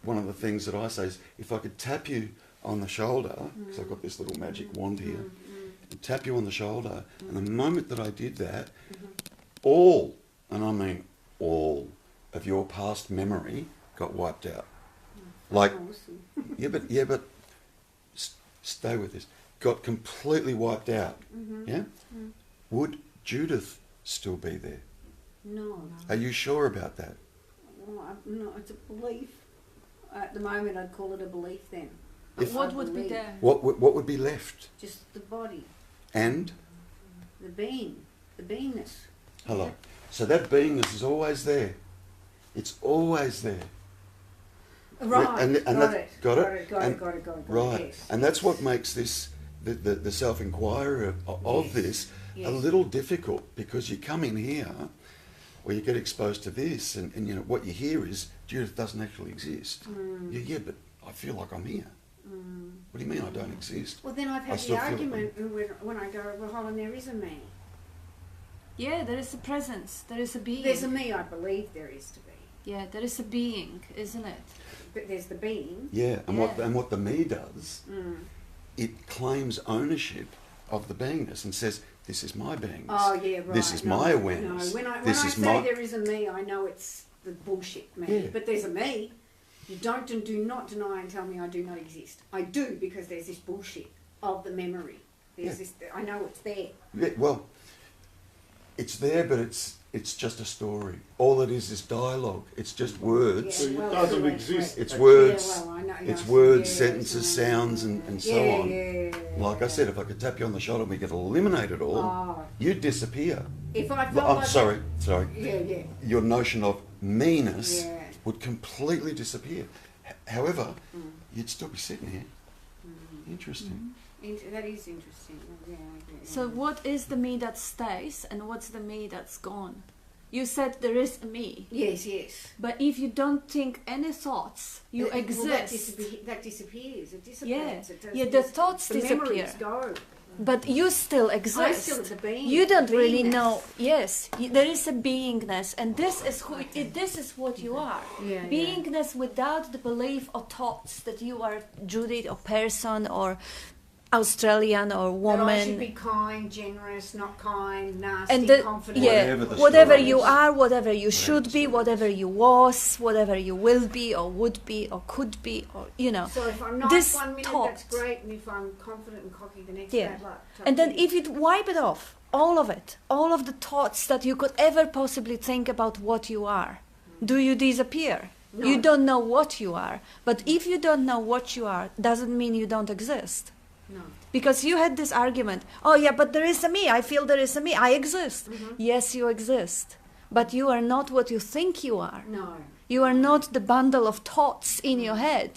Speaker 3: one of the things that I say is if I could tap you on the shoulder, because I've got this little magic wand here, and tap you on the shoulder, and the moment that I did that, all, and I mean all, of your past memory got wiped out. Like,
Speaker 2: Awesome.
Speaker 3: yeah, but stay with this. Got completely wiped out. Yeah? Would Judith still be there?
Speaker 2: No.
Speaker 3: Are you sure about that?
Speaker 2: Well, no, it's a belief. At the moment, I'd call it a belief then.
Speaker 4: What
Speaker 2: I
Speaker 4: would be
Speaker 2: believe.
Speaker 4: there?
Speaker 3: What would be left?
Speaker 2: Just the body,
Speaker 3: And
Speaker 2: the being, the beingness.
Speaker 3: hello. So that beingness is always there. It's always there.
Speaker 2: Right.
Speaker 3: And
Speaker 2: got
Speaker 3: that,
Speaker 2: it.
Speaker 3: got it.
Speaker 2: Got
Speaker 3: And-
Speaker 2: it. Got it.
Speaker 3: Right.
Speaker 2: Yes.
Speaker 3: And that's what makes this the self-inquiry of
Speaker 2: Yes.
Speaker 3: this
Speaker 2: Yes.
Speaker 3: a little difficult, because you come in here or you get exposed to this and you know what you hear is Judith doesn't actually exist. Yeah, but I feel like I'm here. What do you mean I don't exist?
Speaker 2: Well, then I've
Speaker 3: I
Speaker 2: had
Speaker 3: still
Speaker 2: the
Speaker 3: feel
Speaker 2: argument when I go, well, hold on, there is a me.
Speaker 4: Yeah, there is a presence. There is a being.
Speaker 2: There's a me I believe there is to be.
Speaker 4: Yeah, there is a being, isn't it?
Speaker 2: But there's the being.
Speaker 3: Yeah, and
Speaker 4: Yeah.
Speaker 3: what the me does, it claims ownership of the beingness and says, "This is my beingness.
Speaker 2: Oh, yeah, right.
Speaker 3: This is
Speaker 2: No,
Speaker 3: my
Speaker 2: no.
Speaker 3: awareness.
Speaker 2: When I
Speaker 3: This is
Speaker 2: say
Speaker 3: my."
Speaker 2: there is a me, I know it's the bullshit me.
Speaker 3: Yeah.
Speaker 2: But there's a me. You don't and do not deny and tell me I do not exist. I do, because there's this bullshit of the memory. There's
Speaker 3: Yeah.
Speaker 2: this. I know it's there.
Speaker 3: Yeah, well, it's there, but it's just a story. All it is dialogue. It's just words.
Speaker 6: So it
Speaker 2: well,
Speaker 6: doesn't
Speaker 2: correct,
Speaker 6: exist.
Speaker 2: correct.
Speaker 3: It's words.
Speaker 2: Yeah, well, I know,
Speaker 3: It's
Speaker 2: yes,
Speaker 3: words,
Speaker 2: yes,
Speaker 3: sentences, sounds, and so
Speaker 2: yeah,
Speaker 3: on.
Speaker 2: Yeah,
Speaker 3: Like I said, if I could tap you on the shoulder and we could eliminate it all,
Speaker 2: Oh.
Speaker 3: you'd disappear.
Speaker 2: If I
Speaker 3: I'm
Speaker 2: felt like
Speaker 3: sorry.
Speaker 2: Yeah.
Speaker 3: Your notion of me-ness
Speaker 2: Yeah.
Speaker 3: would completely disappear. However, you'd still be sitting here. Interesting.
Speaker 2: That is interesting. Yeah,
Speaker 4: So what is the me that stays and what's the me that's gone? You said there is a me,
Speaker 2: Yes.
Speaker 4: but if you don't think any thoughts, you
Speaker 2: Well,
Speaker 4: exist.
Speaker 2: that disappears. It dissipates.
Speaker 4: Yeah.
Speaker 2: It does
Speaker 4: Yeah, the
Speaker 2: dis-
Speaker 4: thoughts
Speaker 2: the
Speaker 4: disappear.
Speaker 2: memories go.
Speaker 4: But you still exist.
Speaker 2: I still the being.
Speaker 4: You don't really
Speaker 2: beingness.
Speaker 4: know. Yes, there is a beingness, and this is who. This is what you are.
Speaker 2: Yeah,
Speaker 4: Beingness without the belief or thoughts that you are Judith or person or Australian or
Speaker 2: That I should
Speaker 4: woman.
Speaker 2: be kind, generous, not kind, nasty,
Speaker 4: And the,
Speaker 2: confident.
Speaker 4: yeah,
Speaker 3: Whatever the
Speaker 4: whatever
Speaker 3: story
Speaker 4: you
Speaker 3: is.
Speaker 4: are, whatever you should be, whatever you was, whatever you will be or would be or could be, or you know.
Speaker 2: So if I'm nice
Speaker 4: This
Speaker 2: 1 minute,
Speaker 4: thought.
Speaker 2: that's great, and if I'm confident and cocky the next,
Speaker 4: Yeah.
Speaker 2: bad luck.
Speaker 4: And then if you wipe it off, all of it, all of the thoughts that you could ever possibly think about what you are, do you disappear?
Speaker 2: No.
Speaker 4: You don't know what you are. But if you don't know what you are, doesn't mean you don't exist.
Speaker 2: No.
Speaker 4: Because you had this argument, oh yeah, but there is a me, I feel there is a me, I exist. Yes, you exist. But you are not what you think you are.
Speaker 2: No.
Speaker 4: You are not the bundle of thoughts in your head.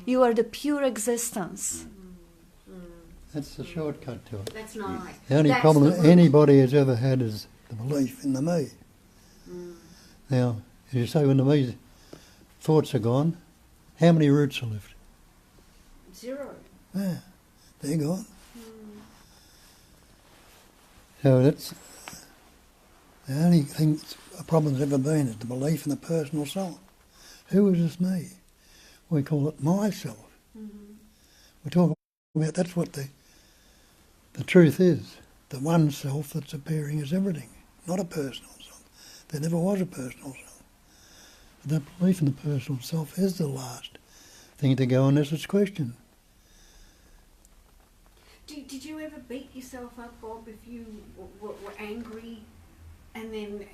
Speaker 4: You are the pure existence.
Speaker 8: That's the shortcut to it.
Speaker 2: That's nice.
Speaker 8: The only
Speaker 2: That's
Speaker 8: problem
Speaker 2: the root.
Speaker 8: anybody has ever had is the belief in the me. Now, as you say, when the me thoughts are gone, how many roots are left?
Speaker 2: 0.
Speaker 8: Yeah, they're gone. So that's the only thing, a problem's ever been is the belief in the personal self. Who is this me? We call it myself. We talk about that's what the truth is. The one self that's appearing as everything, not a personal self. There never was a personal self. But that belief in the personal self is the last thing to go unless it's questioned.
Speaker 2: Did you ever beat yourself up, Bob, if you were angry and then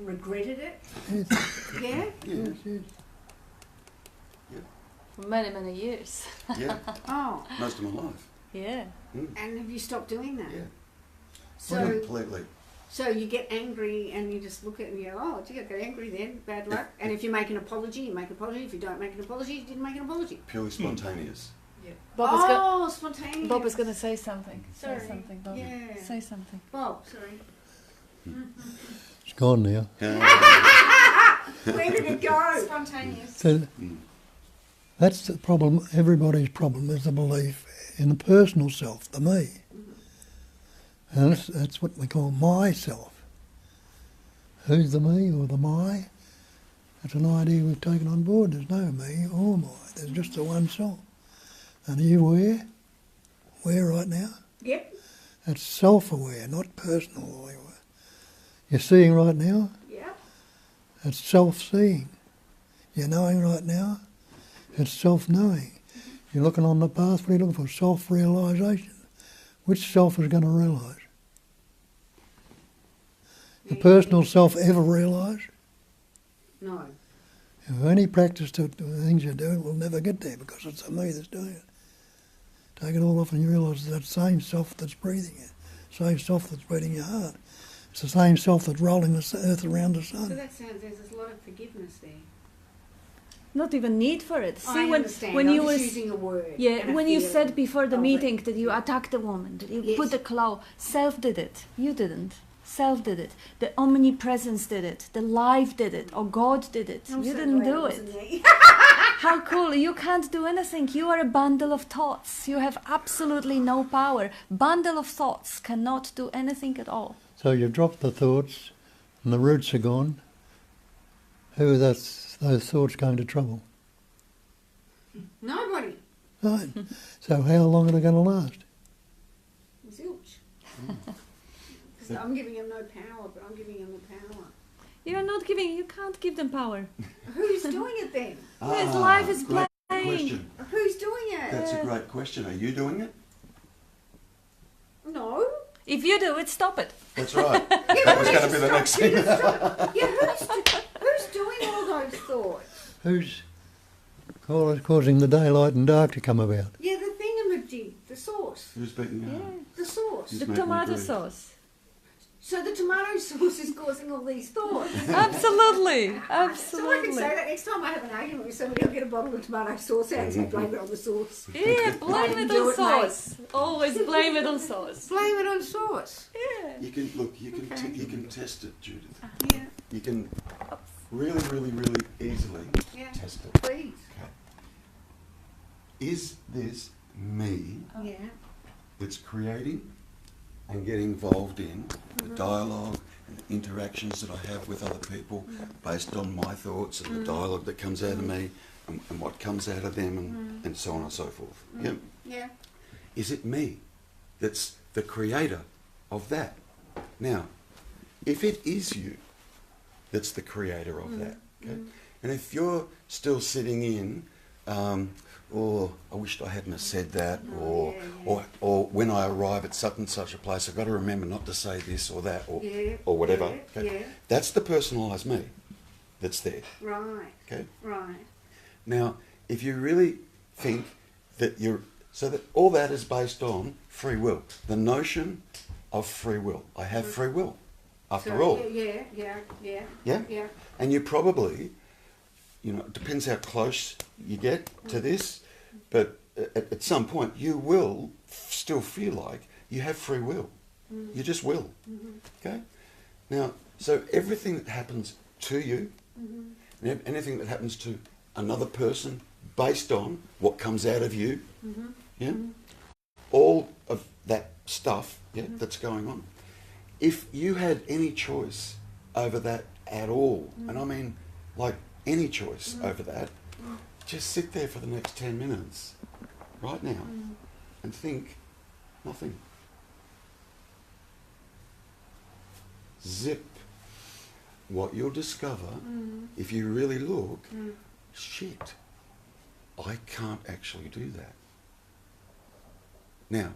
Speaker 2: regretted it?
Speaker 8: Yes,
Speaker 2: Yeah?
Speaker 3: Yeah.
Speaker 8: yes.
Speaker 4: For many, many years.
Speaker 3: Yeah.
Speaker 2: Oh,
Speaker 3: Most of my life.
Speaker 4: Yeah.
Speaker 2: and have you stopped doing that?
Speaker 3: Yeah.
Speaker 2: So,
Speaker 3: Completely.
Speaker 2: so you get angry and you just look at it and you go, oh, gee, I got angry then, bad luck. And if you make an apology, you make an apology. If you don't make an apology, you didn't make an apology.
Speaker 3: Purely spontaneous.
Speaker 2: Oh, spontaneous.
Speaker 4: Bob is going to say something.
Speaker 2: Sorry.
Speaker 4: Say something, Bob.
Speaker 2: Yeah.
Speaker 4: Say something.
Speaker 2: Bob, sorry.
Speaker 8: It's gone now.
Speaker 2: Where did it go?
Speaker 7: Spontaneous.
Speaker 8: So that's the problem. Everybody's problem is the belief in the personal self, the me. And that's what we call myself. Who's the me or the my? That's an idea we've taken on board. There's no me or my. There's just the one self. And are you aware? Where right now?
Speaker 2: Yep.
Speaker 8: That's self-aware, not personal aware. You're seeing right now?
Speaker 2: Yep.
Speaker 8: That's self-seeing. You're knowing right now? It's self-knowing. You're looking on the path, what are you looking for? Self-realisation. Which self is going to realise? The personal self ever realise?
Speaker 2: No.
Speaker 8: If any practice to the things you're doing, we'll never get there because it's the me that's doing it. Take it all off and you realise it's that same self that's breathing it, same self that's beating your heart. It's the same self that's rolling the earth around the
Speaker 2: So
Speaker 8: sun.
Speaker 2: that sounds there's a lot of forgiveness there.
Speaker 4: Not even need for it. See,
Speaker 2: I
Speaker 4: when
Speaker 2: understand.
Speaker 4: when
Speaker 2: I'm
Speaker 4: you
Speaker 2: just
Speaker 4: was
Speaker 2: using a word.
Speaker 4: yeah,
Speaker 2: and a
Speaker 4: when you
Speaker 2: feeling
Speaker 4: said before the
Speaker 2: of
Speaker 4: meeting
Speaker 2: it.
Speaker 4: that you attacked the woman, that you
Speaker 2: Yes.
Speaker 4: put the claw, self did it. You didn't. Self did it. The omnipresence did it. The life did it. Or God did it.
Speaker 2: I'm
Speaker 4: You
Speaker 2: so
Speaker 4: didn't
Speaker 2: glad
Speaker 4: do
Speaker 2: wasn't
Speaker 4: it.
Speaker 2: me.
Speaker 4: How cool. You can't do anything. You are a bundle of thoughts. You have absolutely no power. Bundle of thoughts cannot do anything at all.
Speaker 8: So you've dropped the thoughts and the roots are gone. Who are those thoughts going to trouble?
Speaker 2: Nobody.
Speaker 8: Right. So how long are they going to last?
Speaker 2: Zilch. Because I'm giving him no power, but I'm giving him the power.
Speaker 4: You are not giving. You can't give them power.
Speaker 2: Who's doing it then?
Speaker 4: His life is
Speaker 3: great
Speaker 4: playing.
Speaker 3: question.
Speaker 2: Who's doing it?
Speaker 3: That's a great question. Are you doing it?
Speaker 2: No.
Speaker 4: If you do it, stop it.
Speaker 3: That's right.
Speaker 2: Yeah,
Speaker 3: That was
Speaker 2: who's
Speaker 3: going to be the next thing.
Speaker 2: who's doing all those thoughts?
Speaker 8: Who's causing the daylight and dark to come about?
Speaker 2: Yeah, the thingamajig, the sauce.
Speaker 3: Who's beating your heart?
Speaker 2: The sauce.
Speaker 3: Who's
Speaker 4: The
Speaker 3: making you
Speaker 4: tomato
Speaker 3: breathe?
Speaker 4: sauce.
Speaker 2: So the tomato sauce is causing all these thoughts.
Speaker 4: Absolutely.
Speaker 2: So I can say
Speaker 4: Absolutely.
Speaker 2: that next time I have an argument with somebody, I'll get a bottle of tomato sauce out and say, blame it on the sauce.
Speaker 4: Yeah, blame it
Speaker 2: Do
Speaker 4: on
Speaker 2: it,
Speaker 4: sauce. Always blame it on sauce.
Speaker 2: Blame it on sauce.
Speaker 4: Yeah.
Speaker 3: You can look. You can test it, Judith.
Speaker 2: Yeah,
Speaker 3: You can really, really, really easily
Speaker 2: yeah.
Speaker 3: test it.
Speaker 2: Please.
Speaker 3: Okay. Is this me
Speaker 2: Yeah.
Speaker 3: that's creating and getting involved in the dialogue and the interactions that I have with other people based on my thoughts and the dialogue that comes out of me and what comes out of them and so on and so forth? Yep.
Speaker 2: Yeah.
Speaker 3: Is it me that's the creator of that? Now, if it is you that's the creator of that, okay? And if you're still sitting in, or I wished I hadn't have said that, or when I arrive at such and such a place, I've got to remember not to say this or that, or whatever.
Speaker 2: Yeah.
Speaker 3: Okay?
Speaker 2: Yeah.
Speaker 3: That's the personalised me that's there.
Speaker 2: Right.
Speaker 3: Okay.
Speaker 2: Right.
Speaker 3: Now, if you really think that so that all that is based on free will, the notion of free will. I have free will, after all.
Speaker 2: Yeah.
Speaker 3: And you probably, it depends how close you get to this, but at some point you will still feel like you have free will. You just will. Okay? Now, so everything that happens to you, and anything that happens to another person based on what comes out of you, all of that stuff that's going on, if you had any choice over that at all, and I mean like any choice over that, just sit there for the next 10 minutes right now and think nothing. Zip. What you'll discover, if you really look, shit, I can't actually do that. Now,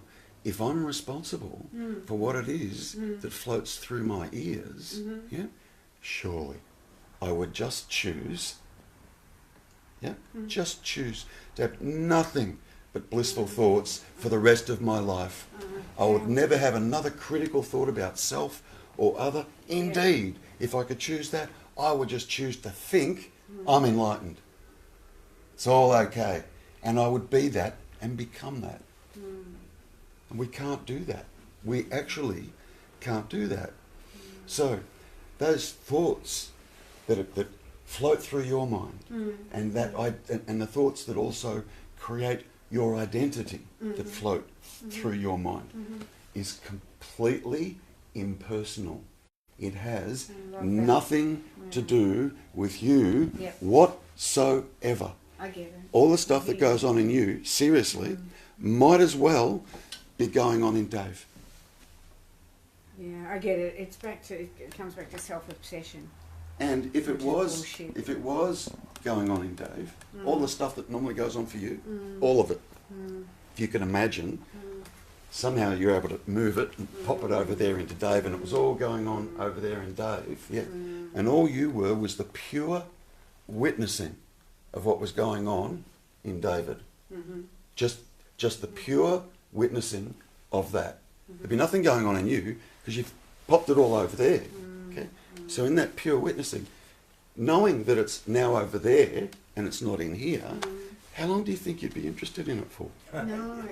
Speaker 3: if I'm responsible for what it is that floats through my ears, yeah, surely I would just choose, just choose to have nothing but blissful thoughts for the rest of my life. I would never have another critical thought about self or other. Indeed, if I could choose that, I would just choose to think I'm enlightened. It's all okay. And I would be that and become that. And we can't do that. We actually can't do that. So those thoughts that float through your mind and and the thoughts that also create your identity that float through your mind is completely impersonal. It has nothing to do with you whatsoever.
Speaker 2: I get it.
Speaker 3: All the stuff that goes on in you, seriously, might as well be going on in Dave.
Speaker 2: Yeah, I get it. It comes back to self-obsession.
Speaker 3: And if it
Speaker 2: Which is
Speaker 3: was going on in Dave, all the stuff that normally goes on for you, all of it, if you can imagine, somehow you're able to move it and pop it over there into Dave, and it was all going on over there in Dave, and all you were was the pure witnessing of what was going on in David. Just the pure witnessing of that. There'd be nothing going on in you because you've popped it all over there. Okay, so in that pure witnessing, knowing that it's now over there and it's not in here, how long do you think you'd be interested in it for?
Speaker 2: No.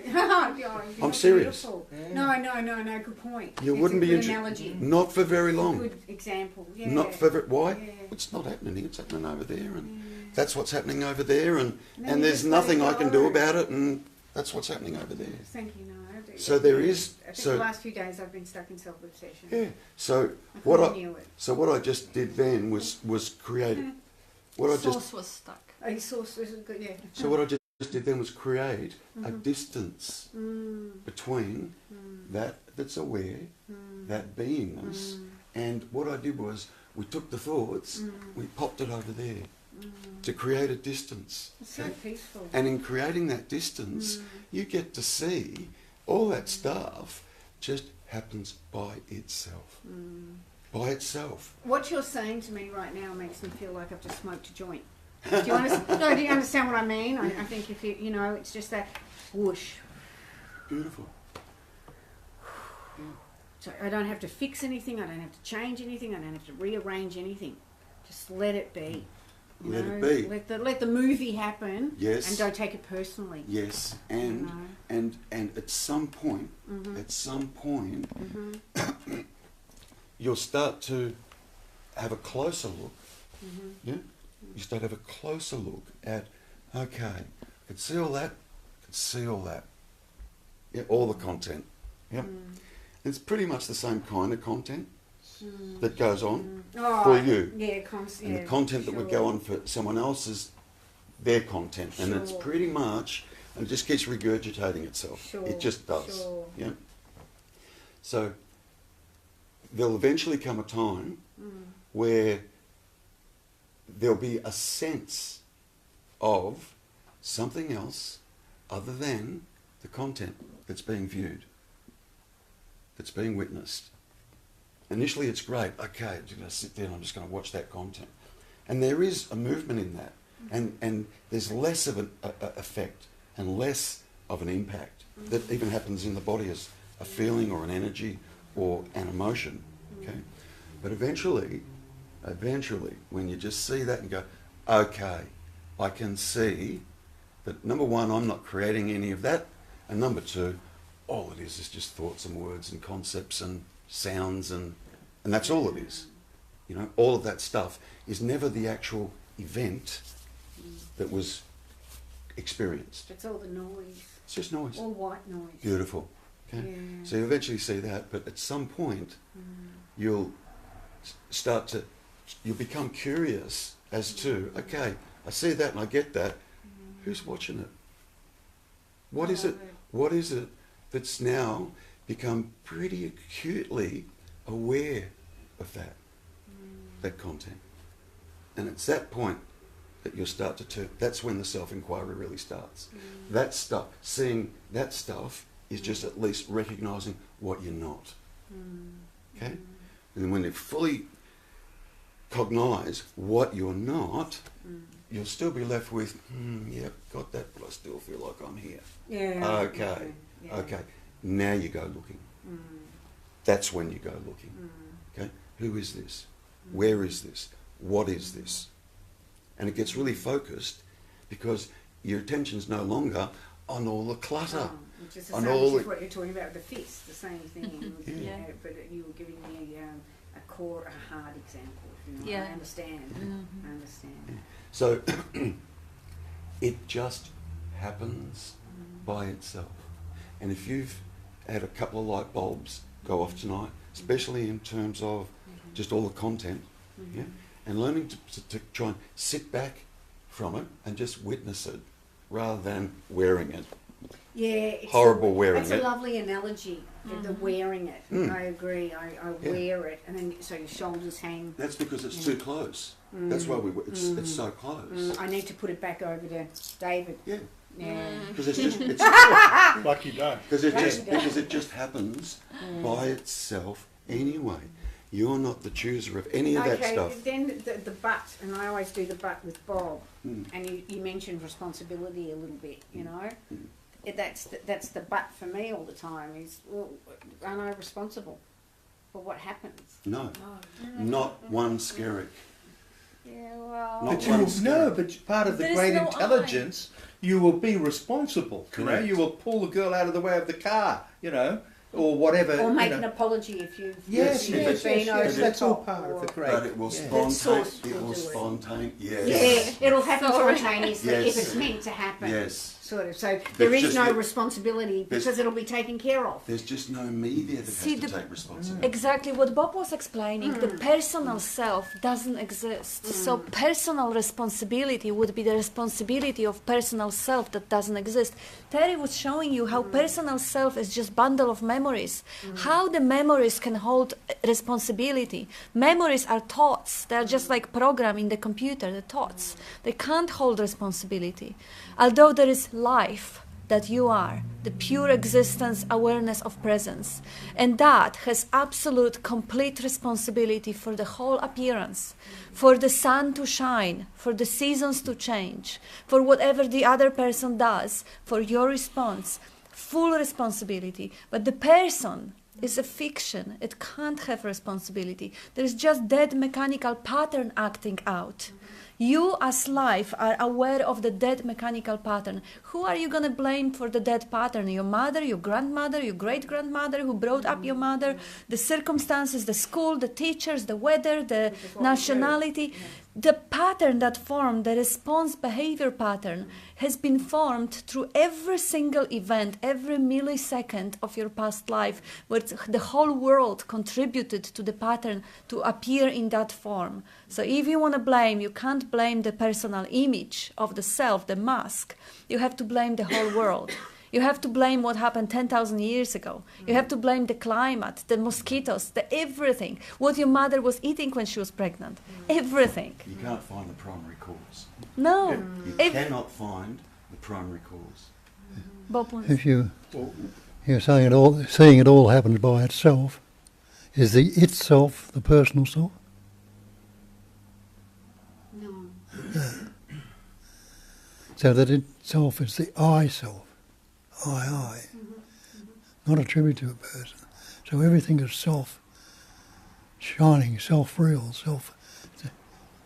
Speaker 3: I'm serious.
Speaker 2: Beautiful. No, good point.
Speaker 3: You
Speaker 2: It's
Speaker 3: wouldn't
Speaker 2: a
Speaker 3: be
Speaker 2: good
Speaker 3: interested.
Speaker 2: analogy.
Speaker 3: Not for very long.
Speaker 2: Good example. Yeah.
Speaker 3: Not for why?
Speaker 2: Yeah.
Speaker 3: It's not happening. It's happening over there, and that's what's happening over there, and
Speaker 2: then you
Speaker 3: there's
Speaker 2: just let
Speaker 3: nothing
Speaker 2: it
Speaker 3: I can do
Speaker 2: go.
Speaker 3: about it, and that's what's happening over there.
Speaker 2: Thank you. No, I do.
Speaker 3: So there is.
Speaker 2: I think
Speaker 3: So
Speaker 2: the last few days I've been stuck in self-obsession.
Speaker 3: yeah. So
Speaker 2: I knew it.
Speaker 3: what I just did then was create. What I just
Speaker 4: Source was stuck.
Speaker 2: A source is good. Yeah.
Speaker 3: so what I just did then was create a distance between that's aware, that beingness, and what I did was we took the thoughts, we popped it over there to create a distance.
Speaker 2: It's so peaceful.
Speaker 3: And in creating that distance, you get to see all that stuff just happens by itself. By itself.
Speaker 2: What you're saying to me right now makes me feel like I've just smoked a joint. Do you understand? No, do you understand what I mean? I think if you know, it's just that whoosh.
Speaker 3: Beautiful.
Speaker 2: So I don't have to fix anything. I don't have to change anything. I don't have to rearrange anything. Just let it be. You
Speaker 3: Let
Speaker 2: know,
Speaker 3: it be.
Speaker 2: Let the movie happen.
Speaker 3: Yes.
Speaker 2: And don't take it personally.
Speaker 3: Yes,
Speaker 2: You
Speaker 3: and at some point, you'll start to have a closer look. Yeah, you start to have a closer look at. Okay, I can see all that. I can see all that. Yeah, all the content. Yeah, it's pretty much the same kind of content that goes on for you.
Speaker 2: Yeah,
Speaker 3: And the content that would go on for someone else is their content, and it's
Speaker 2: Sure.
Speaker 3: pretty much, and it just keeps regurgitating itself.
Speaker 2: Sure,
Speaker 3: It just does.
Speaker 2: sure.
Speaker 3: Yeah. So there'll eventually come a time where there'll be a sense of something else other than the content that's being viewed, that's being witnessed. Initially it's great, okay, I'm just going to sit there and I'm just going to watch that content. And there is a movement in that, and there's less of an effect and less of an impact that even happens in the body as a feeling or an energy or an emotion, okay? But eventually, when you just see that and go, okay, I can see that, number one, I'm not creating any of that, and number two, all it is just thoughts and words and concepts and sounds, and that's all it is. You know, all of that stuff is never the actual event that was experienced.
Speaker 2: It's all the noise.
Speaker 3: It's just noise.
Speaker 2: All white noise.
Speaker 3: Beautiful. Okay.
Speaker 2: Yeah.
Speaker 3: So you eventually see that, but at some point you'll become curious as to, okay, I see that and I get that. Who's watching it? What is it? What is it that's now become pretty acutely aware of that content? And it's that point that you'll start to turn. That's when the self-inquiry really starts. That stuff, seeing that stuff is just at least recognising what you're not. Okay? And when you fully cognise what you're not, you'll still be left with, yeah, got that, but I still feel like I'm here.
Speaker 2: Yeah.
Speaker 3: Okay, okay. Now you go looking. That's when you go looking. Okay? Who is this? Where is this? What is this? And it gets really focused because your attention's no longer on all the clutter.
Speaker 2: Which is the
Speaker 3: on
Speaker 2: same
Speaker 3: all
Speaker 2: as
Speaker 3: the,
Speaker 2: what you're talking about with the fist, the same thing.
Speaker 3: Yeah.
Speaker 2: But you were giving me a hard example. You know?
Speaker 4: Yeah.
Speaker 2: I understand. I understand.
Speaker 3: So it just happens by itself. And if you've had a couple of light bulbs go off tonight, especially in terms of just all the content, yeah, and learning to try and sit back from it and just witness it rather than wearing it.
Speaker 2: Yeah, it's
Speaker 3: Horrible wearing
Speaker 2: that's
Speaker 3: it.
Speaker 2: a lovely analogy. The wearing it. I agree. I wear it, and then so your shoulders hang.
Speaker 3: That's because it's too close. That's why it's so close.
Speaker 2: I need to put it back over to David.
Speaker 3: Yeah.
Speaker 2: Yeah.
Speaker 3: Because it's
Speaker 6: Lucky day.
Speaker 3: because it just happens by itself anyway. You're not the chooser of any of that stuff.
Speaker 2: Then the but, and I always do the but with Bob, and you mentioned responsibility a little bit, you know. That's the but for me all the time is, well, aren't I responsible for what happens?
Speaker 3: No, not one skerrick.
Speaker 2: Yeah, well...
Speaker 3: Not
Speaker 1: But you
Speaker 3: one
Speaker 1: will,
Speaker 3: skerrick.
Speaker 1: no, but part of the
Speaker 4: There is
Speaker 1: great
Speaker 4: no
Speaker 1: intelligence, you will be responsible. You know,
Speaker 3: Correct.
Speaker 1: you will pull the girl out of the way of the car, you know, or whatever.
Speaker 2: Or make
Speaker 1: you
Speaker 2: an
Speaker 1: know.
Speaker 2: apology if you've
Speaker 1: Yes,
Speaker 2: been
Speaker 1: yes,
Speaker 2: over
Speaker 1: yes,
Speaker 2: the
Speaker 1: that's all
Speaker 2: top
Speaker 1: part of
Speaker 2: or-
Speaker 1: the great.
Speaker 3: But it will
Speaker 1: yeah.
Speaker 2: source
Speaker 3: it
Speaker 2: will
Speaker 3: will
Speaker 2: do it.
Speaker 3: spontaneous. Yes.
Speaker 2: Yeah, it'll happen
Speaker 4: Sorry.
Speaker 2: spontaneously
Speaker 3: Yes.
Speaker 2: if it's meant to happen.
Speaker 3: Yes.
Speaker 2: Sort of. So there is
Speaker 3: just
Speaker 2: no
Speaker 3: the-
Speaker 2: responsibility because it'll be taken care of.
Speaker 3: There's just no me there that
Speaker 4: See,
Speaker 3: has to
Speaker 4: the-
Speaker 3: take responsibility.
Speaker 4: Exactly what Bob was explaining. The personal self doesn't exist. So personal responsibility would be the responsibility of personal self that doesn't exist. Terry was showing you how personal self is just bundle of memories. How the memories can hold responsibility. Memories are thoughts. They are just like program in the computer, the thoughts. They can't hold responsibility. Although there is life that you are, the pure existence, awareness of presence. And that has absolute, complete responsibility for the whole appearance, for the sun to shine, for the seasons to change, for whatever the other person does, for your response. Full responsibility. But the person is a fiction. It can't have responsibility. There is just that mechanical pattern acting out. You as life are aware of the dead mechanical pattern. Who are you going to blame for the dead pattern? Your mother, your grandmother, your great-grandmother who brought up your mother, the circumstances, the school, the teachers, the weather, the nationality. The pattern that formed, the response behavior pattern, has been formed through every single event, every millisecond of your past life, where the whole world contributed to the pattern to appear in that form. So if you want to blame, you can't blame the personal image of the self, the mask. You have to blame the whole world. You have to blame what happened 10,000 years ago. You have to blame the climate, the mosquitoes, the everything. What your mother was eating when she was pregnant. Everything.
Speaker 3: You can't find the primary cause.
Speaker 4: No.
Speaker 3: You cannot find the primary cause.
Speaker 4: Bob wants-
Speaker 8: If you're seeing it all happens by itself, is the itself the personal self?
Speaker 2: No.
Speaker 8: So that itself is the I self. I. Not a tribute to a person. So everything is self shining, self real,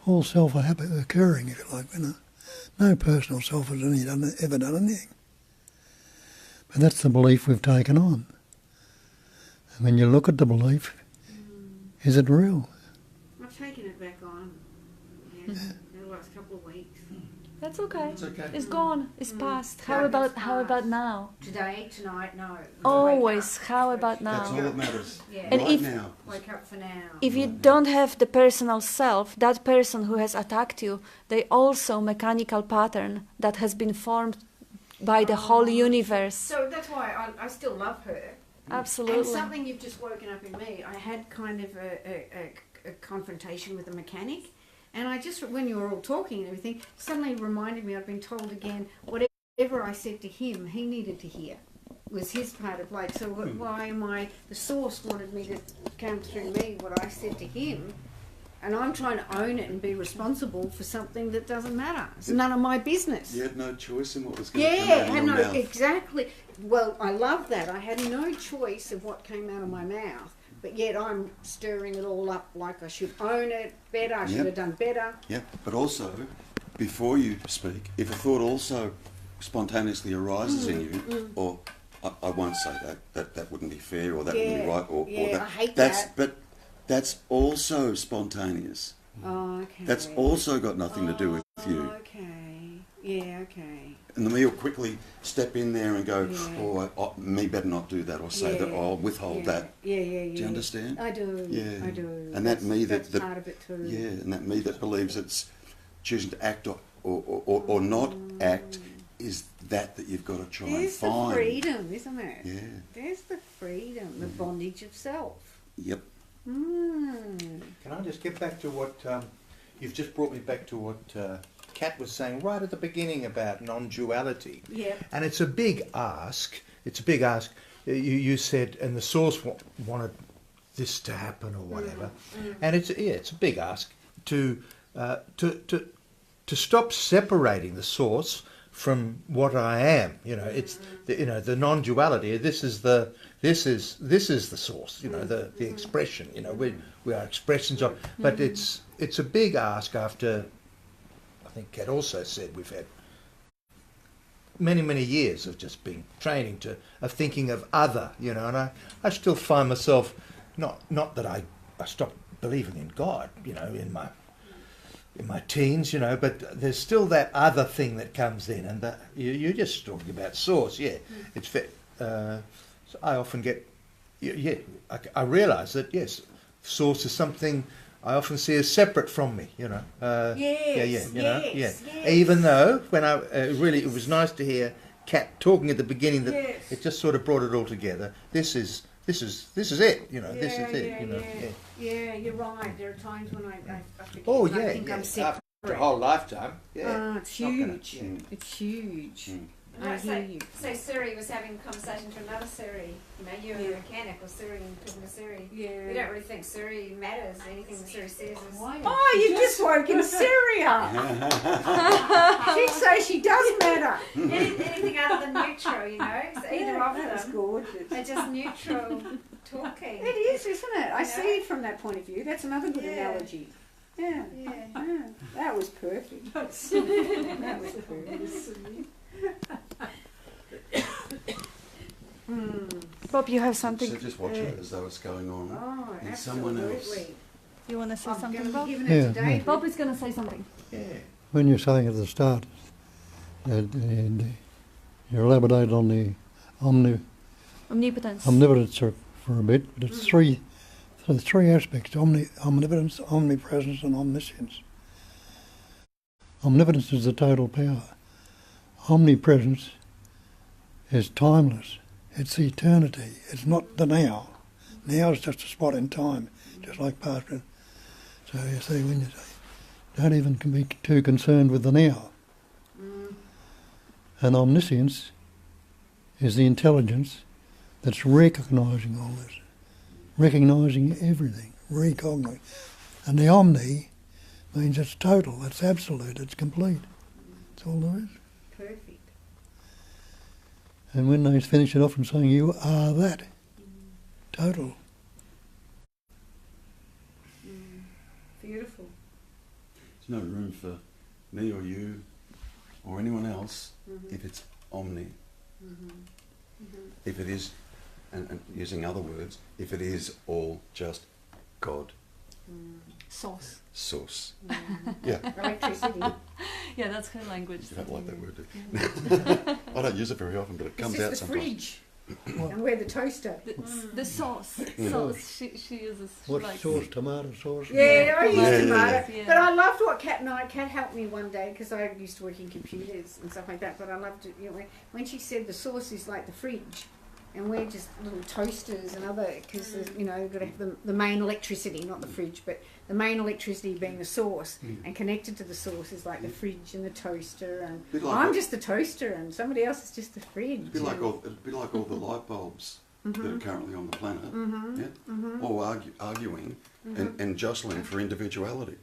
Speaker 8: all self occurring, if you like, you know. No personal self has ever done anything. But that's the belief we've taken on. And when you look at the belief, is it real?
Speaker 2: I've taken it back on. Yeah. In the last couple of weeks.
Speaker 4: That's okay.
Speaker 3: It's okay.
Speaker 4: It's gone. It's past.
Speaker 2: Yeah,
Speaker 4: How about
Speaker 2: it's
Speaker 4: now?
Speaker 2: Today, tonight, no.
Speaker 4: Always. How about
Speaker 3: That's
Speaker 4: now?
Speaker 3: all that matters.
Speaker 2: Yeah.
Speaker 4: And
Speaker 3: Right
Speaker 4: if-
Speaker 3: now.
Speaker 2: Wake up for now.
Speaker 4: If you don't have the personal self, that person who has attacked you, they also mechanical pattern that has been formed by the whole universe.
Speaker 2: So that's why I still love her. And
Speaker 4: Absolutely.
Speaker 2: something you've just woken up in me. I had kind of a confrontation with a mechanic, and I just, when you were all talking and everything, suddenly reminded me I've been told again, whatever I said to him, he needed to hear. was his part of like, so why am I, the source wanted me to come through me, what I said to him, and I'm trying to own it and be responsible for something that doesn't matter. It's none of my business.
Speaker 3: You had no choice in what was going to come
Speaker 2: Yeah,
Speaker 3: out of your mouth.
Speaker 2: exactly. Well, I love that. I had no choice of what came out of my mouth, but yet I'm stirring it all up like I should own it better, I should have done better.
Speaker 3: Yeah, but also, before you speak, if a thought also spontaneously arises in you, or I won't say that wouldn't be fair, or that wouldn't be right, or that.
Speaker 2: I hate
Speaker 3: that's,
Speaker 2: that.
Speaker 3: But that's also spontaneous.
Speaker 2: Oh, okay.
Speaker 3: That's also got nothing to do with you.
Speaker 2: Okay. Yeah, okay.
Speaker 3: And the me will quickly step in there and go, me better not do that, or say that, I'll withhold that.
Speaker 2: Yeah.
Speaker 3: Do you understand?
Speaker 2: I do.
Speaker 3: Yeah.
Speaker 2: I do.
Speaker 3: And that me
Speaker 2: that's
Speaker 3: that
Speaker 2: part of it too.
Speaker 3: Yeah, and that me that believes it's choosing to act or not act is that you've got to try and
Speaker 2: There's
Speaker 3: find.
Speaker 2: the freedom, isn't it?
Speaker 3: Yeah.
Speaker 2: There's the freedom, the bondage of self.
Speaker 3: Yep.
Speaker 1: Can I just get back to what you've just brought me back to what Kat was saying right at the beginning about non-duality.
Speaker 2: Yeah.
Speaker 1: And it's a big ask. It's a big ask. You said, and the source wanted this to happen or whatever. And it's a big ask to stop separating the source from what I am. You know, it's the non-duality. This is the source. You know, the expression. You know, we are expressions of. But it's a big ask after. I think Kat also said we've had many years of just being training of thinking of other. You know, and I still find myself not that I stopped believing in God. You know, in my teens, you know, but there's still that other thing that comes in, and you're just talking about source, it's fair. So I often get, I realise that source is something I often see as separate from me, you know.
Speaker 2: Yes.
Speaker 1: Even though when it was nice to hear Kat talking at the beginning that it just sort of brought it all together. This is it, you know. This is it, you know.
Speaker 2: Yeah, you're right. There are times when I forget.
Speaker 1: Oh
Speaker 2: and I think I'm
Speaker 1: after
Speaker 2: separate.
Speaker 1: a whole lifetime.
Speaker 2: It's
Speaker 1: not gonna-
Speaker 2: huge. It's huge.
Speaker 7: Right,
Speaker 2: I hear you.
Speaker 7: So Siri was having a conversation to another Siri. You know, you and the mechanic, or Siri and talking to Siri.
Speaker 2: Yeah.
Speaker 7: We don't really think Siri matters. Anything that Siri says is.
Speaker 2: Oh, you just woken Siri up. She'd say she does matter.
Speaker 7: Anything other than neutral, you know. So either of
Speaker 2: That's
Speaker 7: them,
Speaker 2: gorgeous.
Speaker 7: they're just neutral talking.
Speaker 2: It is, isn't it? I
Speaker 7: You
Speaker 2: see
Speaker 7: know?
Speaker 2: it from that point of view. That's another good analogy. Yeah. That was perfect. That was perfect. Bob, you have something?
Speaker 3: So just watch it as though it's going on
Speaker 2: Oh,
Speaker 3: in someone else.
Speaker 2: absolutely.
Speaker 4: You want to say
Speaker 2: I'm
Speaker 4: something,
Speaker 2: going to
Speaker 4: Bob?
Speaker 2: be giving it to
Speaker 8: Yeah,
Speaker 2: David.
Speaker 4: Bob is going to say something.
Speaker 1: Yeah.
Speaker 8: When you're saying at the start, you elaborated on the
Speaker 4: Omnipotence.
Speaker 8: omnipotence for a bit, but it's three aspects: omnipotence, omnipresence, and omniscience. Omnipotence is the total power. Omnipresence is timeless. It's eternity. It's not the now. Now is just a spot in time, just like past. So you see, when you say, don't even be too concerned with the now. And omniscience is the intelligence that's recognising all this, recognising everything, recognising. And the omni means it's total, it's absolute, it's complete. That's all there is.
Speaker 2: Perfect.
Speaker 8: And when they finish it off and saying, you are that, total.
Speaker 2: Beautiful.
Speaker 3: There's no room for me or you or anyone else if it's omni. If it is, and using other words, if it is all just God.
Speaker 4: Source.
Speaker 3: Source. Yeah.
Speaker 2: Electricity.
Speaker 4: Yeah, that's her language.
Speaker 3: You don't like that word, do you? I don't use it very often, but it comes
Speaker 2: This
Speaker 3: out
Speaker 2: is the
Speaker 3: sometimes.
Speaker 2: fridge. And we're the toaster.
Speaker 4: The sauce.
Speaker 3: Yeah.
Speaker 4: Sauce. She uses. She
Speaker 8: What
Speaker 4: likes
Speaker 8: sauce? Tomato sauce?
Speaker 2: Yeah, I used
Speaker 3: Yeah,
Speaker 2: tomato.
Speaker 4: yeah.
Speaker 2: But I loved what Kat helped me one day because I used to work in computers and stuff like that. But I loved it. You know, when she said the sauce is like the fridge, and we're just little toasters and other, because you know, you've got to have the main electricity, not the fridge, but the main electricity being the source, and connected to the source is like the fridge and the toaster, and
Speaker 3: Bit like
Speaker 2: I'm
Speaker 3: all-
Speaker 2: just the toaster and somebody else is just the fridge.
Speaker 3: It'd be like all the light bulbs that are currently on the planet, all arguing and jostling for individuality.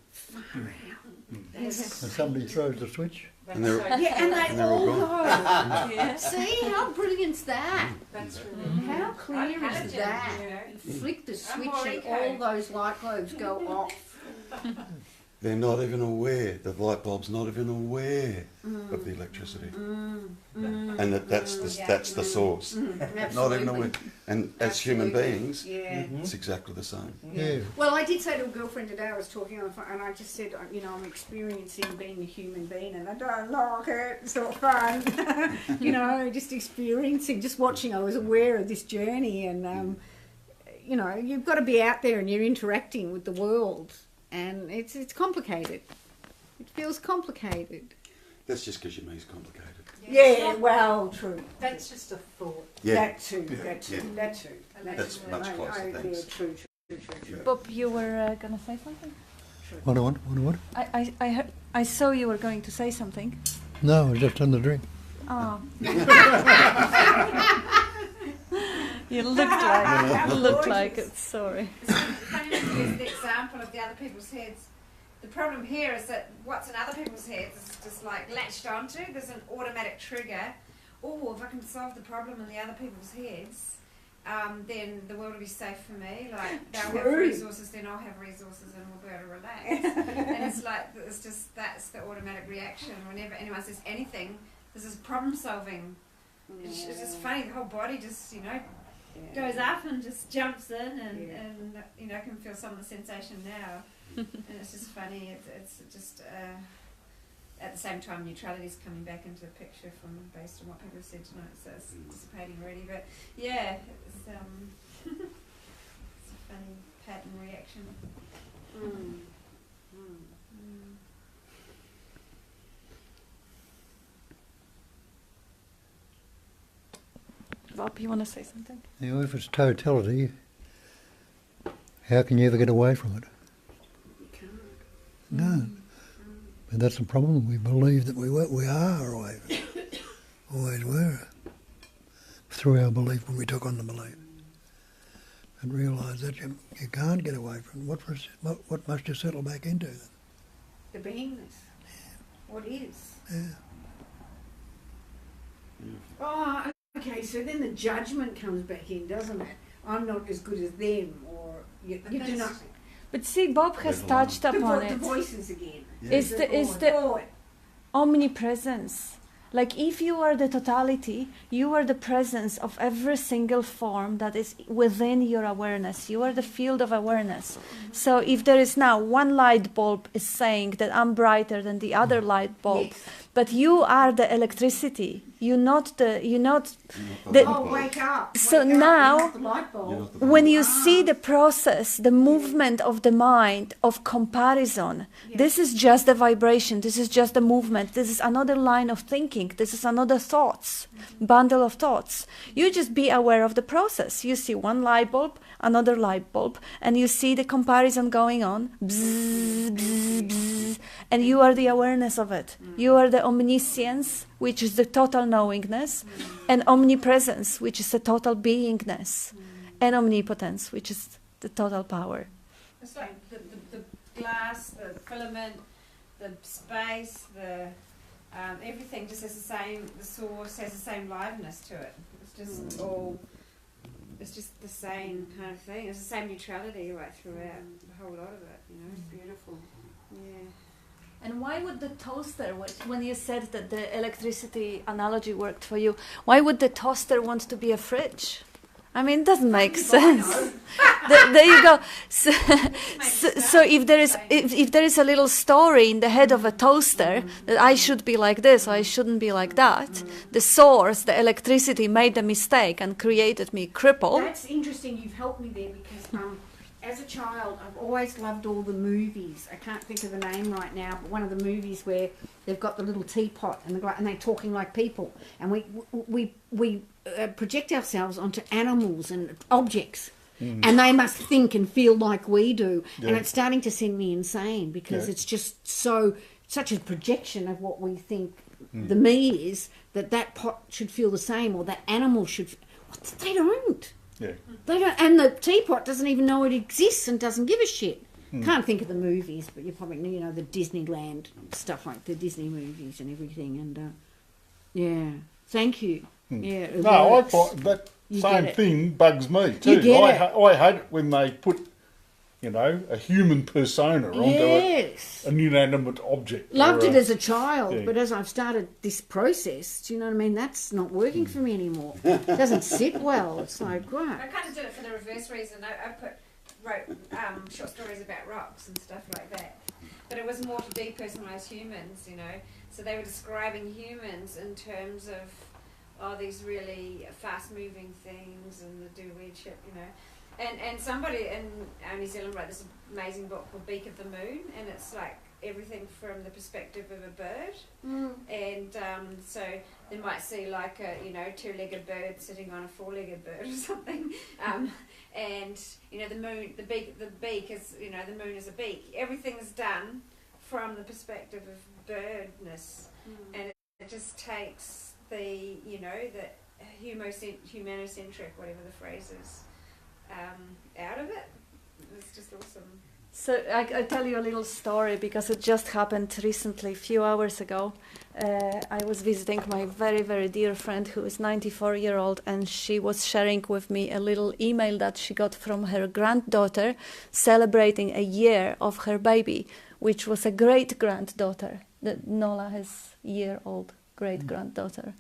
Speaker 8: And somebody throws the switch.
Speaker 3: And they're,
Speaker 2: Yeah, and they
Speaker 3: they're all
Speaker 2: all
Speaker 3: gone.
Speaker 2: go. See how brilliant's that?
Speaker 5: That's really
Speaker 2: How clear is
Speaker 5: intelligent,
Speaker 2: that?
Speaker 5: you know.
Speaker 2: You flick the switch
Speaker 5: I'm
Speaker 2: and
Speaker 5: already
Speaker 2: all those light globes go off.
Speaker 3: They're not even aware. The light bulb's not even aware of the electricity, and that's the source. Not even aware. And as human beings,
Speaker 2: Yeah.
Speaker 3: it's exactly the same.
Speaker 8: Yeah.
Speaker 2: Well, I did say to a girlfriend today, I was talking on the phone, and I just said, you know, I'm experiencing being a human being, and I don't like it, it's not fun. You know, just experiencing, just watching, I was aware of this journey, and, you know, you've got to be out there and you're interacting with the world, and it's complicated. It feels complicated.
Speaker 3: That's just because your me's complicated.
Speaker 2: Yeah, well, true.
Speaker 5: That's just a thought.
Speaker 3: Yeah.
Speaker 2: That too,
Speaker 3: Yeah.
Speaker 2: that too,
Speaker 3: Yeah.
Speaker 2: that too.
Speaker 3: That's much closer,
Speaker 2: Yeah,
Speaker 3: thanks.
Speaker 2: true.
Speaker 4: Bob, you were gonna say something?
Speaker 8: What?
Speaker 4: I saw you were going to say something.
Speaker 8: No, I was just on the drink.
Speaker 4: Oh. You looked like it. Sorry.
Speaker 7: Funny to use the example of the other people's heads. The problem here is that what's in other people's heads is just like latched onto. There's an automatic trigger. Oh, if I can solve the problem in the other people's heads, then the world will be safe for me. Like they'll have resources, then I'll have resources, and we'll be able to relax. And it's like that's the automatic reaction. Whenever anyone says anything, this is problem solving. It's just funny. The whole body just goes up and just jumps in, and I can feel some of the sensation now. And it's just funny. It's just at the same time neutrality is coming back into the picture based on what people have said tonight. So it's dissipating already. But yeah, it's it's a funny pattern reaction.
Speaker 4: Bob, you want to say something?
Speaker 8: You know, if it's totality, how can you ever get away from it?
Speaker 2: You can't.
Speaker 8: No. And that's the problem. We believe that we are away from it. Always were. Through our belief when we took on the belief. And realise that you can't get away from it. What must you settle back into then?
Speaker 2: The beingness. What is?
Speaker 8: Yeah.
Speaker 2: Oh, okay, so then the judgment comes back in, doesn't it? I'm not as good as them, or you do not.
Speaker 4: But see, Bob has
Speaker 3: Level
Speaker 4: touched upon
Speaker 2: The
Speaker 4: it.
Speaker 2: voices again.
Speaker 3: Yeah.
Speaker 4: Is the omnipresence. Like if you are the totality, you are the presence of every single form that is within your awareness. You are the field of awareness. So if there is now one light bulb is saying that I'm brighter than the other light bulb,
Speaker 2: Yes.
Speaker 4: but you are the electricity. You're not the.
Speaker 2: Oh, wake up.
Speaker 4: So
Speaker 2: wake up,
Speaker 4: now-
Speaker 2: you're not the light bulb.
Speaker 4: When you see the process, the movement of the mind, of comparison, this is just the vibration, this is just the movement, this is another line of thinking, this is another thoughts, bundle of thoughts. You just be aware of the process. You see one light bulb, another light bulb, and you see the comparison going on, bzzz, bzzz, bzzz, and you are the awareness of it. You are the omniscience, which is the total knowingness, and omnipresence, which is the total beingness, and omnipotence, which is the total power.
Speaker 7: It's like the glass, the filament, the space, the everything just has the same. The source has the same liveness to it. It's just all. It's just the same kind of thing. It's the same neutrality right throughout the whole lot of it. It's beautiful. Yeah.
Speaker 4: And why would the toaster, when you said that the electricity analogy worked for you, why would the toaster want to be a fridge? I mean, it doesn't make sense. There you go. So if there is a little story in the head of a toaster that I should be like this or I shouldn't be like that, the source, the electricity, made the mistake and created me crippled.
Speaker 2: That's interesting. You've helped me there because as a child, I've always loved all the movies. I can't think of the name right now, but one of the movies where they've got the little teapot and they're talking like people, and we project ourselves onto animals and objects, and they must think and feel like we do, and it's starting to send me insane because it's just such a projection of what we think the me is, that pot should feel the same, or that animal should. They don't.
Speaker 6: Yeah.
Speaker 2: They don't, and the teapot doesn't even know it exists and doesn't give a shit. Can't think of the movies, but you probably the Disneyland stuff, like the Disney movies and everything. And thank you. Yeah. It
Speaker 6: No,
Speaker 2: works.
Speaker 6: I find that
Speaker 2: You
Speaker 6: same
Speaker 2: get it.
Speaker 6: thing bugs me too.
Speaker 2: You get it.
Speaker 6: I hate it when they put, a human persona onto
Speaker 2: Yes.
Speaker 6: an inanimate object.
Speaker 2: Loved
Speaker 6: or
Speaker 2: it as a child,
Speaker 6: yeah.
Speaker 2: but as I've started this process, do you know what I mean? That's not working for me anymore. It doesn't sit well. It's like, wow.
Speaker 7: I kind of did it for the reverse reason. I wrote short stories about rocks and stuff like that. But it was more to depersonalise humans, So they were describing humans in terms of, these really fast-moving things and the do-weird shit, And somebody in New Zealand wrote this amazing book called Beak of the Moon, and it's like everything from the perspective of a bird. And so they might see like a two-legged bird sitting on a four-legged bird or something. And the moon, the beak is the moon is a beak. Everything's done from the perspective of birdness, and it just takes the the humanocentric, whatever the phrase is, out of it. It's just awesome.
Speaker 4: So I'll tell you a little story because it just happened recently, a few hours ago. I was visiting my very, very dear friend who is 94-year-old, and she was sharing with me a little email that she got from her granddaughter celebrating a year of her baby, which was a great-granddaughter. Nola has year-old great-granddaughter.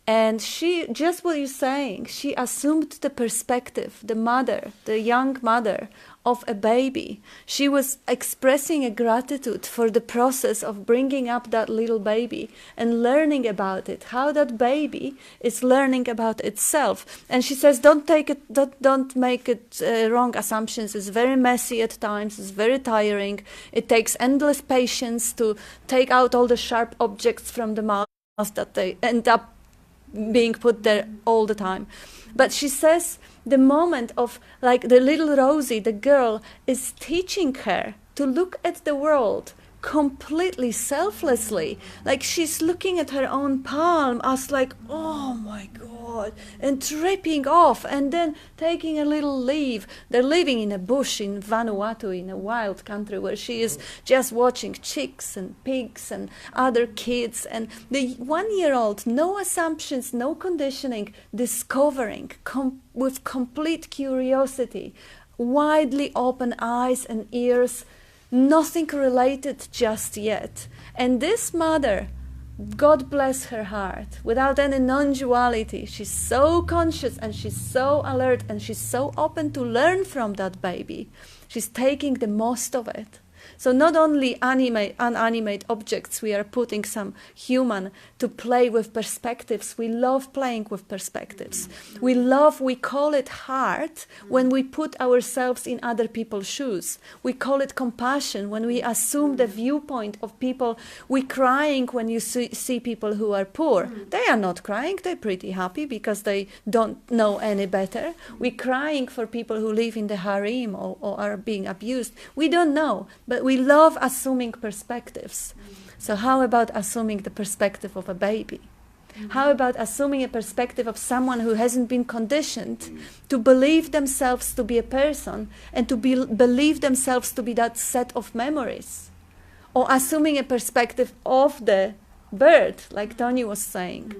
Speaker 4: And she, just what you're saying, she assumed the perspective, the young mother of a baby. She was expressing a gratitude for the process of bringing up that little baby and learning about it, how that baby is learning about itself. And she says, don't make it wrong assumptions. It's very messy at times. It's very tiring. It takes endless patience to take out all the sharp objects from the mouth that they end up being put there all the time. But she says the moment of, like, the little Rosie, the girl, is teaching her to look at the world completely selflessly. Like, she's looking at her own palm as like, oh my God, and tripping off and then taking a little leave. They're living in a bush in Vanuatu, in a wild country, where she is just watching chicks and pigs and other kids, and the 1-year-old, no assumptions, no conditioning, discovering with complete curiosity, widely open eyes and ears, nothing related just yet. And this mother, God bless her heart, without any non-duality, she's so conscious and she's so alert and she's so open to learn from that baby. She's taking the most of it. So not only unanimate objects, we are putting some human to play with perspectives. We love playing with perspectives. We call it heart when we put ourselves in other people's shoes. We call it compassion when we assume the viewpoint of people. We're crying when you see people who are poor. They are not crying, they're pretty happy because they don't know any better. We're crying for people who live in the harem or are being abused. We don't know, but we love assuming perspectives. So how about assuming the perspective of a baby? How about assuming a perspective of someone who hasn't been conditioned to believe themselves to be a person and to believe themselves to be that set of memories? Or assuming a perspective of the bird, like Tony was saying.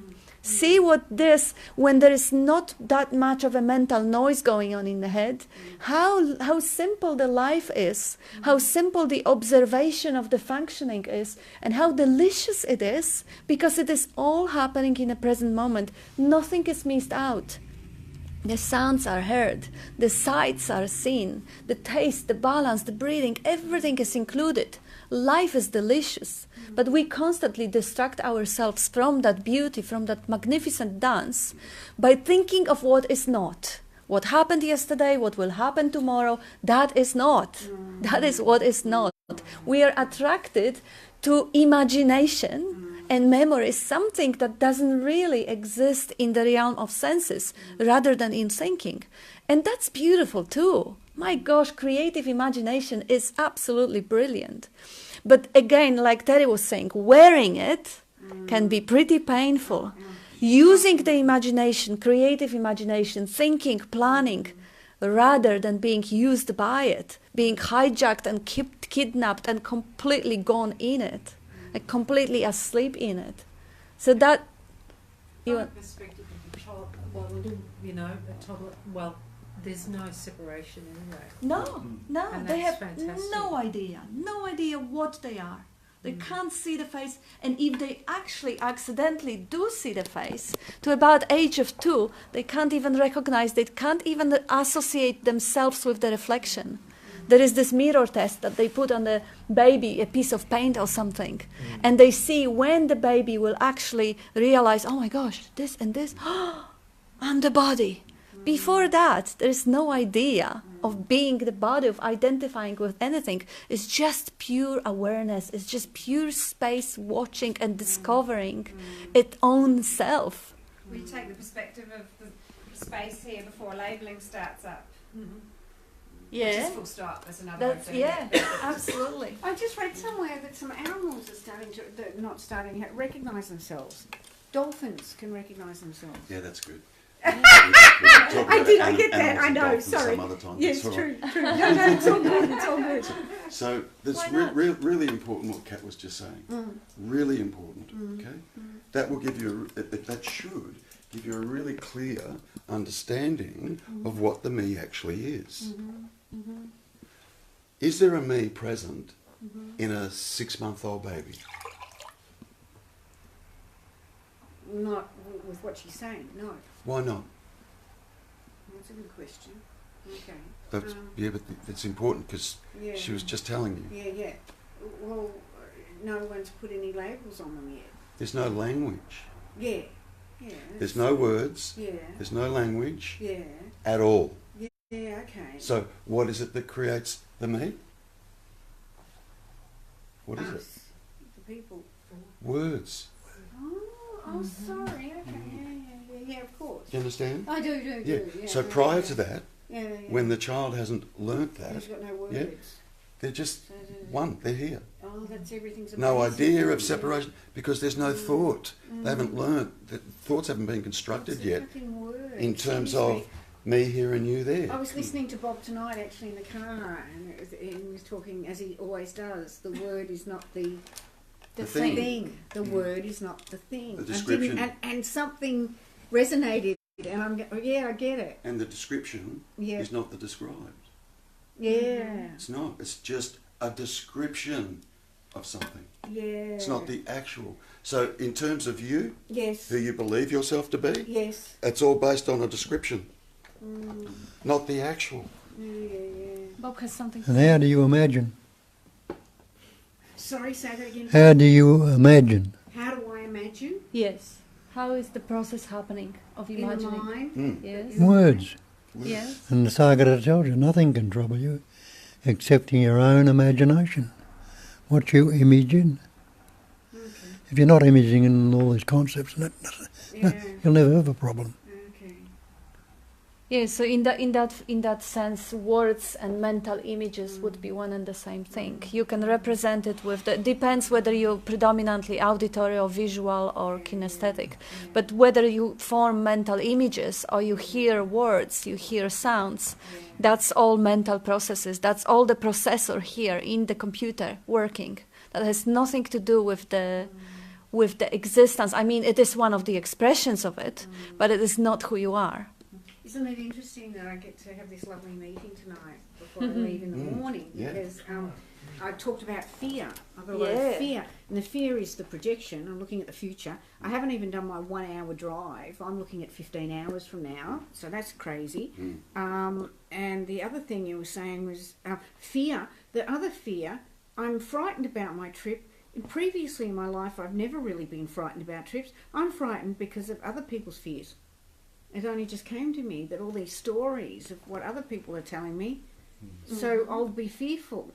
Speaker 4: See what this, when there is not that much of a mental noise going on in the head, how simple the life is, how simple the observation of the functioning is, and how delicious it is, because it is all happening in the present moment. Nothing is missed out. The sounds are heard, the sights are seen, the taste, the balance, the breathing, everything is included. Life is delicious, but we constantly distract ourselves from that beauty, from that magnificent dance, by thinking of what is not, What happened yesterday, what will happen tomorrow, that is not. That is what is not. We are attracted to imagination and memory, something that doesn't really exist in the realm of senses rather than in thinking. And that's beautiful too. My gosh, creative imagination is absolutely brilliant. But again, like Terry was saying, wearing it can be pretty painful. Using the imagination, creative imagination, thinking, planning, rather than being used by it, being hijacked and kidnapped and completely gone in it, like completely asleep in it. So that...
Speaker 5: From the perspective of the child, well, you know, a toddler, well, there's no separation anyway.
Speaker 4: No,
Speaker 5: And
Speaker 4: they
Speaker 5: that's
Speaker 4: have
Speaker 5: fantastic.
Speaker 4: no idea what they are. They can't see the face, and if they actually accidentally do see the face, to about age of 2, they can't even recognize, they can't even associate themselves with the reflection. There is this mirror test that they put on the baby, a piece of paint or something, and they see when the baby will actually realize, oh my gosh, this and this, I'm the body. Before that, there is no idea of being the body, of identifying with anything. It's just pure awareness. It's just pure space watching and discovering its own self.
Speaker 7: We take the perspective of the space here before labelling starts up. Which is full stop. That's another way of doing it.
Speaker 4: Absolutely.
Speaker 2: I just read somewhere that some animals are starting to, recognise themselves. Dolphins can recognise themselves.
Speaker 3: Yeah, that's good.
Speaker 2: I get that. I know. Sorry.
Speaker 3: Some other time.
Speaker 2: Yes,
Speaker 3: That's all
Speaker 2: true.
Speaker 3: right.
Speaker 2: True. No, it's all good. It's all good.
Speaker 3: So that's
Speaker 4: Why not?
Speaker 3: really important what Kat was just saying. Really important. Okay, that will give you that should give you a really clear understanding of what the me actually is. Is there a me present in a 6-month-old baby?
Speaker 2: Not with what she's saying. No.
Speaker 3: Why not?
Speaker 2: That's a good question. Okay.
Speaker 3: That's, yeah, but it's important because
Speaker 2: Yeah.
Speaker 3: she was just telling you.
Speaker 2: Yeah. Well, no one's put any labels on them yet.
Speaker 3: There's no language.
Speaker 2: Yeah.
Speaker 3: There's no words.
Speaker 2: Yeah.
Speaker 3: There's no language
Speaker 2: Yeah.
Speaker 3: at all.
Speaker 2: Yeah. Okay.
Speaker 3: So what is it that creates the me? What is it?
Speaker 2: Us, the people.
Speaker 3: Words.
Speaker 2: Oh, sorry. Okay. Yeah. Of course.
Speaker 3: Do you understand?
Speaker 2: I do.
Speaker 3: Yeah. So prior to that,
Speaker 2: yeah.
Speaker 3: when the child hasn't learnt that,
Speaker 2: He's got no words.
Speaker 3: yeah, they're just one. They're here.
Speaker 2: Oh, that's everything's
Speaker 3: No
Speaker 2: amazing.
Speaker 3: idea of separation because there's no thought. They haven't learnt. The thoughts haven't been constructed
Speaker 2: What's the
Speaker 3: yet
Speaker 2: fucking word?
Speaker 3: in terms
Speaker 2: Seriously.
Speaker 3: of me here and you
Speaker 2: I
Speaker 3: there.
Speaker 2: was listening to Bob tonight actually in the car, and he was talking as he always does. The word is not the
Speaker 3: thing.
Speaker 2: thing. The word is not the thing.
Speaker 3: The description.
Speaker 2: And something resonated, and I get it.
Speaker 3: And the description
Speaker 2: Yeah.
Speaker 3: is not the described.
Speaker 2: Yeah.
Speaker 3: It's not. It's just a description of something.
Speaker 2: Yeah.
Speaker 3: It's not the actual. So in terms of you,
Speaker 2: Yes.
Speaker 3: who you believe yourself to be,
Speaker 2: Yes.
Speaker 3: it's all based on a description, not the actual.
Speaker 2: Yeah.
Speaker 4: Bob has something.
Speaker 8: And how do you imagine?
Speaker 2: Sorry, say that again.
Speaker 8: How do you imagine?
Speaker 2: How do I imagine?
Speaker 4: Yes. How is the process happening of
Speaker 2: In the
Speaker 4: imagining?
Speaker 2: mind?
Speaker 4: Yes.
Speaker 8: Words.
Speaker 4: Yes.
Speaker 8: And the Sagara tells you nothing can trouble you except in your own imagination. What you imagine.
Speaker 2: Okay.
Speaker 8: If you're not imaging in all these concepts,
Speaker 2: Yeah.
Speaker 8: you'll never have a problem.
Speaker 2: Okay.
Speaker 4: Yeah, so in that sense, words and mental images would be one and the same thing. You can represent it with depends whether you're predominantly auditory or visual or kinesthetic, but whether you form mental images or you hear words, you hear sounds, that's all mental processes. That's all the processor here in the computer working. That has nothing to do with the existence. I mean, it is one of the expressions of it, but it is not who you are.
Speaker 2: Isn't it interesting that I get to have this lovely meeting tonight before I leave in the morning?
Speaker 3: Yeah.
Speaker 2: Because I talked about fear. I've got a lot
Speaker 4: Yeah.
Speaker 2: of fear. And the fear is the projection. I'm looking at the future. I haven't even done my 1 hour drive. I'm looking at 15 hours from now. So that's crazy. And the other thing you were saying was fear. The other fear, I'm frightened about my trip. Previously in my life, I've never really been frightened about trips. I'm frightened because of other people's fears. It only just came to me that all these stories of what other people are telling me, so I'll be fearful.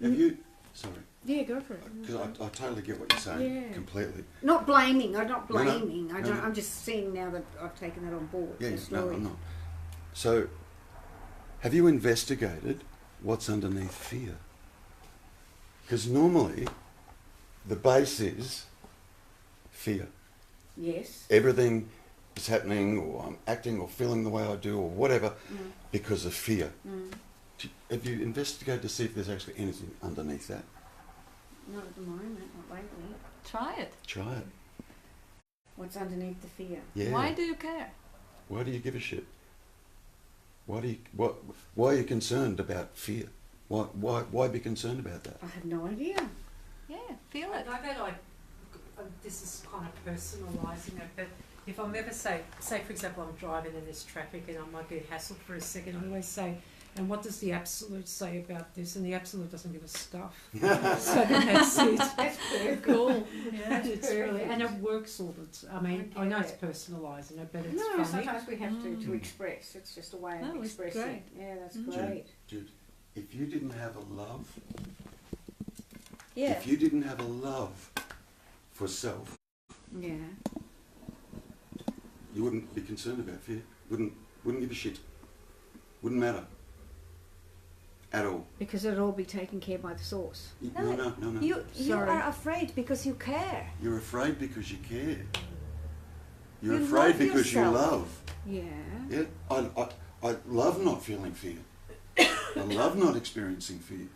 Speaker 3: Have you? Sorry,
Speaker 2: Yeah, go for it.
Speaker 3: because I totally get what you're saying
Speaker 2: Yeah.
Speaker 3: completely.
Speaker 2: Not blaming. I'm not
Speaker 3: No, no.
Speaker 2: blaming.
Speaker 3: No, no.
Speaker 2: I'm just seeing now that I've taken that on board.
Speaker 3: Yeah,
Speaker 2: the
Speaker 3: no,
Speaker 2: stories.
Speaker 3: I'm not. So, have you investigated what's underneath fear? Because normally, the base is fear.
Speaker 2: Yes.
Speaker 3: Everything is happening, or I'm acting or feeling the way I do, or whatever, because of fear. Have you investigated to see if there's actually anything underneath that?
Speaker 2: Not at the moment. Not lately.
Speaker 4: Try it.
Speaker 3: Try it.
Speaker 2: What's underneath the fear?
Speaker 3: Yeah.
Speaker 4: Why do you care?
Speaker 3: Why do you give a shit? Why are you concerned about fear? Why be concerned about that?
Speaker 2: I have no idea.
Speaker 4: Yeah, feel it.
Speaker 5: I bet this is kind of personalising it, but if I'm ever say for example, I'm driving in this traffic and I might get hassled for a second, I always say, and what does the absolute say about this? And the absolute doesn't give a stuff. So that's it.
Speaker 2: That's very
Speaker 5: Cool.
Speaker 2: Yeah,
Speaker 5: It's really, and it works all the time. I mean, I know it's personalising it, but it's
Speaker 2: No,
Speaker 5: funny.
Speaker 2: sometimes we have to express. It's just a way
Speaker 4: No,
Speaker 2: of
Speaker 4: it's
Speaker 2: expressing.
Speaker 4: great.
Speaker 2: Yeah, that's
Speaker 3: Jude,
Speaker 2: great.
Speaker 3: Jude, if you didn't have a love,
Speaker 2: Yeah.
Speaker 3: if you didn't have a love for self,
Speaker 2: Yeah.
Speaker 3: you wouldn't be concerned about fear. Wouldn't give a shit. Wouldn't matter. At all.
Speaker 2: Because it'll all be taken care by the source.
Speaker 3: No.
Speaker 4: You
Speaker 2: Sorry.
Speaker 4: are afraid because you care.
Speaker 3: You're afraid because you care. You're
Speaker 4: You
Speaker 3: afraid
Speaker 4: love
Speaker 3: because
Speaker 4: yourself.
Speaker 3: you love.
Speaker 2: Yeah.
Speaker 3: Yeah, I love not feeling fear. I love not experiencing fear.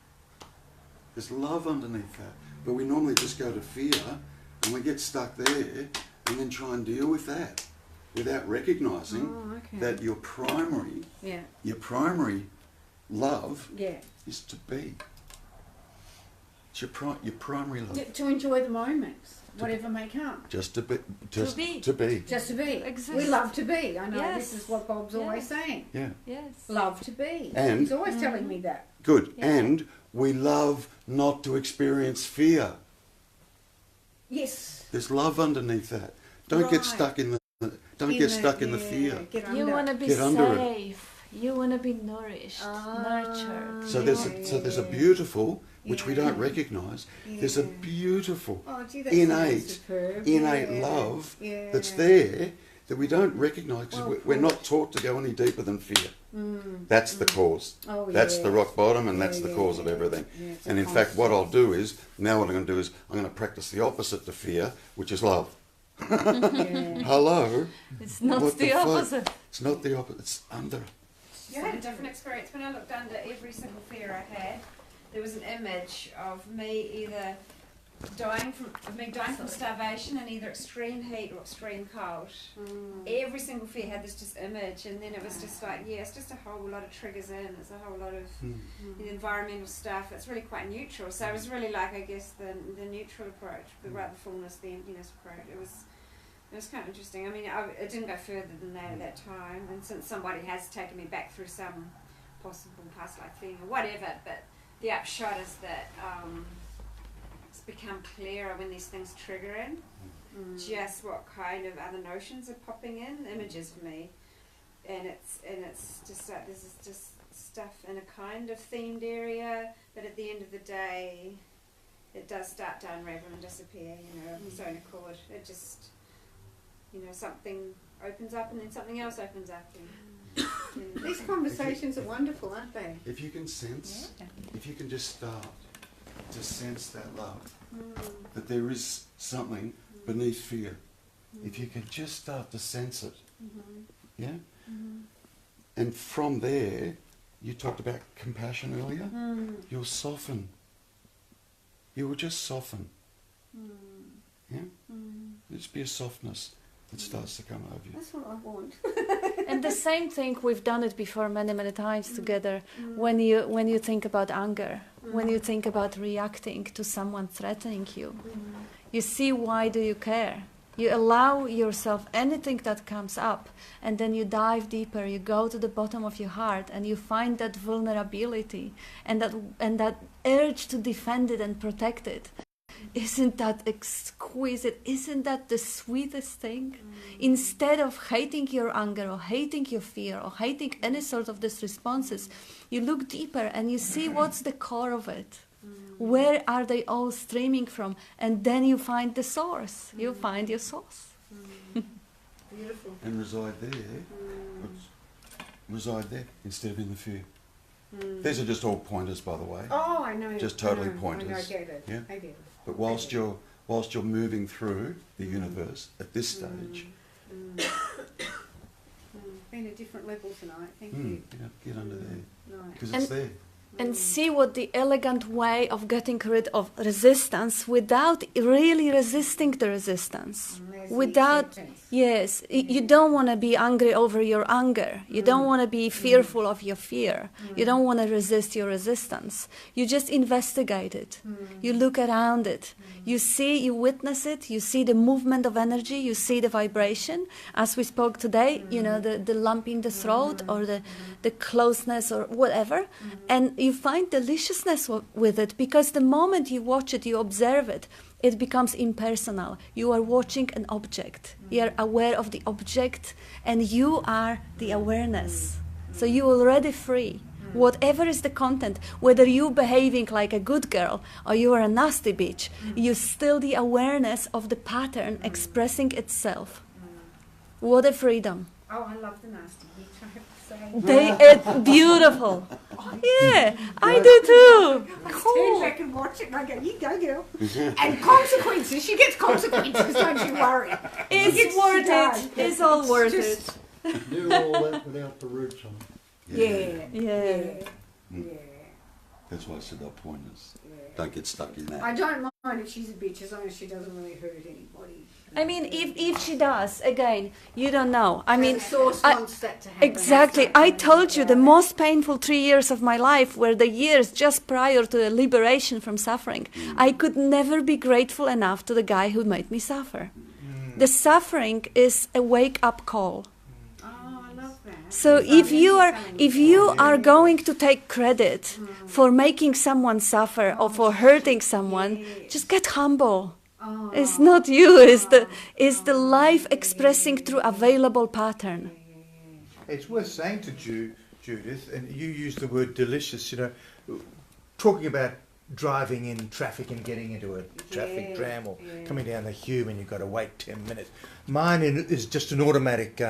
Speaker 3: There's love underneath that. But we normally just go to fear and we get stuck there and then try and deal with that without recognising
Speaker 2: Oh, okay.
Speaker 3: that your primary love
Speaker 2: Yeah.
Speaker 3: is to be. It's your primary love.
Speaker 2: To enjoy the moments, whatever may come.
Speaker 3: Just to be. Just
Speaker 4: be.
Speaker 3: to be.
Speaker 2: Just to be.
Speaker 4: Exist.
Speaker 2: We love to be. I know
Speaker 4: Yes.
Speaker 2: this is what Bob's always saying.
Speaker 3: Yeah.
Speaker 4: Yes.
Speaker 2: Love to be.
Speaker 3: And-
Speaker 2: He's always telling me that.
Speaker 3: Good.
Speaker 4: Yeah.
Speaker 3: And we love not to experience fear.
Speaker 2: Yes.
Speaker 3: There's love underneath that. Don't get
Speaker 2: Right.
Speaker 3: stuck in the. Don't
Speaker 2: In
Speaker 3: get
Speaker 2: the-
Speaker 3: stuck in the
Speaker 2: yeah,
Speaker 3: fear.
Speaker 2: Get
Speaker 4: You
Speaker 2: under.
Speaker 4: want to be
Speaker 3: Get under it.
Speaker 4: safe. You want to be nourished, nurtured.
Speaker 3: So there's a beautiful, which we don't recognise. There's a beautiful,
Speaker 2: Oh, gee, that
Speaker 3: innate,
Speaker 2: sounds superb.
Speaker 3: innate
Speaker 2: Yeah.
Speaker 3: love
Speaker 2: Yeah.
Speaker 3: that's there that we don't recognise because
Speaker 2: Well
Speaker 3: we're not
Speaker 2: put.
Speaker 3: taught to go any deeper than fear. That's the cause.
Speaker 2: Oh,
Speaker 3: That's
Speaker 2: yeah.
Speaker 3: the rock bottom, and
Speaker 2: Yeah,
Speaker 3: that's the
Speaker 2: yeah,
Speaker 3: cause of
Speaker 2: yeah.
Speaker 3: everything.
Speaker 2: Yeah, it's a
Speaker 3: And in fact, what I'll
Speaker 2: constant.
Speaker 3: do is now what I'm going to do is I'm going to practice the opposite to fear, which is love.
Speaker 2: Yeah.
Speaker 3: Hello.
Speaker 4: It's not
Speaker 3: What
Speaker 4: the
Speaker 3: fuck?
Speaker 4: opposite.
Speaker 3: It's not the opposite. It's under.
Speaker 7: You had a different experience. When I looked under every single fear I had, there was an image of me either dying from starvation in either extreme heat or extreme cold. Every single fear had this just image, and then it was just like, yeah, it's just a whole lot of triggers in. It's a whole lot of the environmental stuff. It's really quite neutral. So it was really like, I guess, the neutral approach, but rather fullness, the emptiness approach. It was kind of interesting. I mean, it didn't go further than that at that time, and since somebody has taken me back through some possible past life thing or whatever, but the upshot is that it's become clearer when these things trigger in, just what kind of other notions are popping in, images for me, and it's just like this is just stuff in a kind of themed area, but at the end of the day, it does start to unravel and disappear. Of its own accord. It just, something opens up and then something else opens up. And
Speaker 2: These conversations are wonderful, aren't they?
Speaker 3: If you can sense, if you can just start to sense that love, that there is something beneath fear, if you can just start to sense it, yeah? And from there, you talked about compassion earlier, you'll soften. You will just soften. Yeah? There'll just be a softness that starts to come over you.
Speaker 2: That's what I want.
Speaker 4: And the same thing, we've done it before many times together. When you think about anger, when you think about reacting to someone threatening you, you see why do you care. You allow yourself anything that comes up, and then you dive deeper. You go to the bottom of your heart, and you find that vulnerability and that urge to defend it and protect it. isn't that exquisite? Isn't that the sweetest thing? Instead of hating your anger or hating your fear or hating any sort of these responses, you look deeper and you see what's the core of it. Where are they all streaming from? And then you find the source. You find your source.
Speaker 2: Beautiful.
Speaker 3: And reside there. Reside there instead of in the fear. These are just all pointers, by the way.
Speaker 2: Oh, I know.
Speaker 3: Just totally
Speaker 2: I know,
Speaker 3: pointers.
Speaker 2: I get it.
Speaker 3: Yeah?
Speaker 2: I get it.
Speaker 3: But whilst you're moving through the universe at this stage,
Speaker 2: Been a different level tonight. Thank you.
Speaker 3: get under there
Speaker 2: Right.
Speaker 3: because it's there.
Speaker 4: And see what the elegant way of getting rid of resistance without really resisting the resistance.
Speaker 2: There's the
Speaker 4: Without,
Speaker 2: acceptance.
Speaker 4: yes, you don't want to be angry over your anger. You don't want to be fearful of your fear. You don't want to resist your resistance. You just investigate it. You look around it. You see, you witness it. You see the movement of energy. You see the vibration. As we spoke today, you know, the lump in the throat or the closeness or whatever. And you find deliciousness with it because the moment you watch it, you observe it, it becomes impersonal. You are watching an object. You are aware of the object and you are the awareness. So you're already free. Whatever is the content, whether you're behaving like a good girl or you are a nasty bitch, you're still the awareness of the pattern expressing itself. What a freedom.
Speaker 2: Oh, I love the nasty bitch, I have to say.
Speaker 4: It's beautiful. Yeah, I do too.
Speaker 2: I stand back and watch it and I go, you go, girl. And consequences, she gets consequences, don't you worry.
Speaker 4: It's worth it. It's all worth
Speaker 2: just-
Speaker 4: it.
Speaker 8: Do all that without the roots on it.
Speaker 2: Yeah.
Speaker 4: Yeah.
Speaker 2: Yeah.
Speaker 3: That's why I said they're pointers. Don't get stuck in that.
Speaker 2: I don't mind if she's a bitch as long as she doesn't really hurt anybody.
Speaker 4: I mean, if she does, again, you don't know. I mean,
Speaker 2: the source
Speaker 4: I-
Speaker 2: wants that to happen.
Speaker 4: exactly. I told you the most painful 3 years of my life were the years just prior to the liberation from suffering. I could never be grateful enough to the guy who made me suffer. The suffering is a wake-up call.
Speaker 2: Oh, I love that.
Speaker 4: So if you are going to take credit for making someone suffer or for hurting someone, just get humble.
Speaker 2: Oh,
Speaker 4: It's not you, it's the life expressing through available pattern.
Speaker 1: It's worth saying to Judith, and you used the word delicious, you know, talking about driving in traffic and getting into a traffic jam or coming down the Hume and you've got to wait 10 minutes. Mine is just an automatic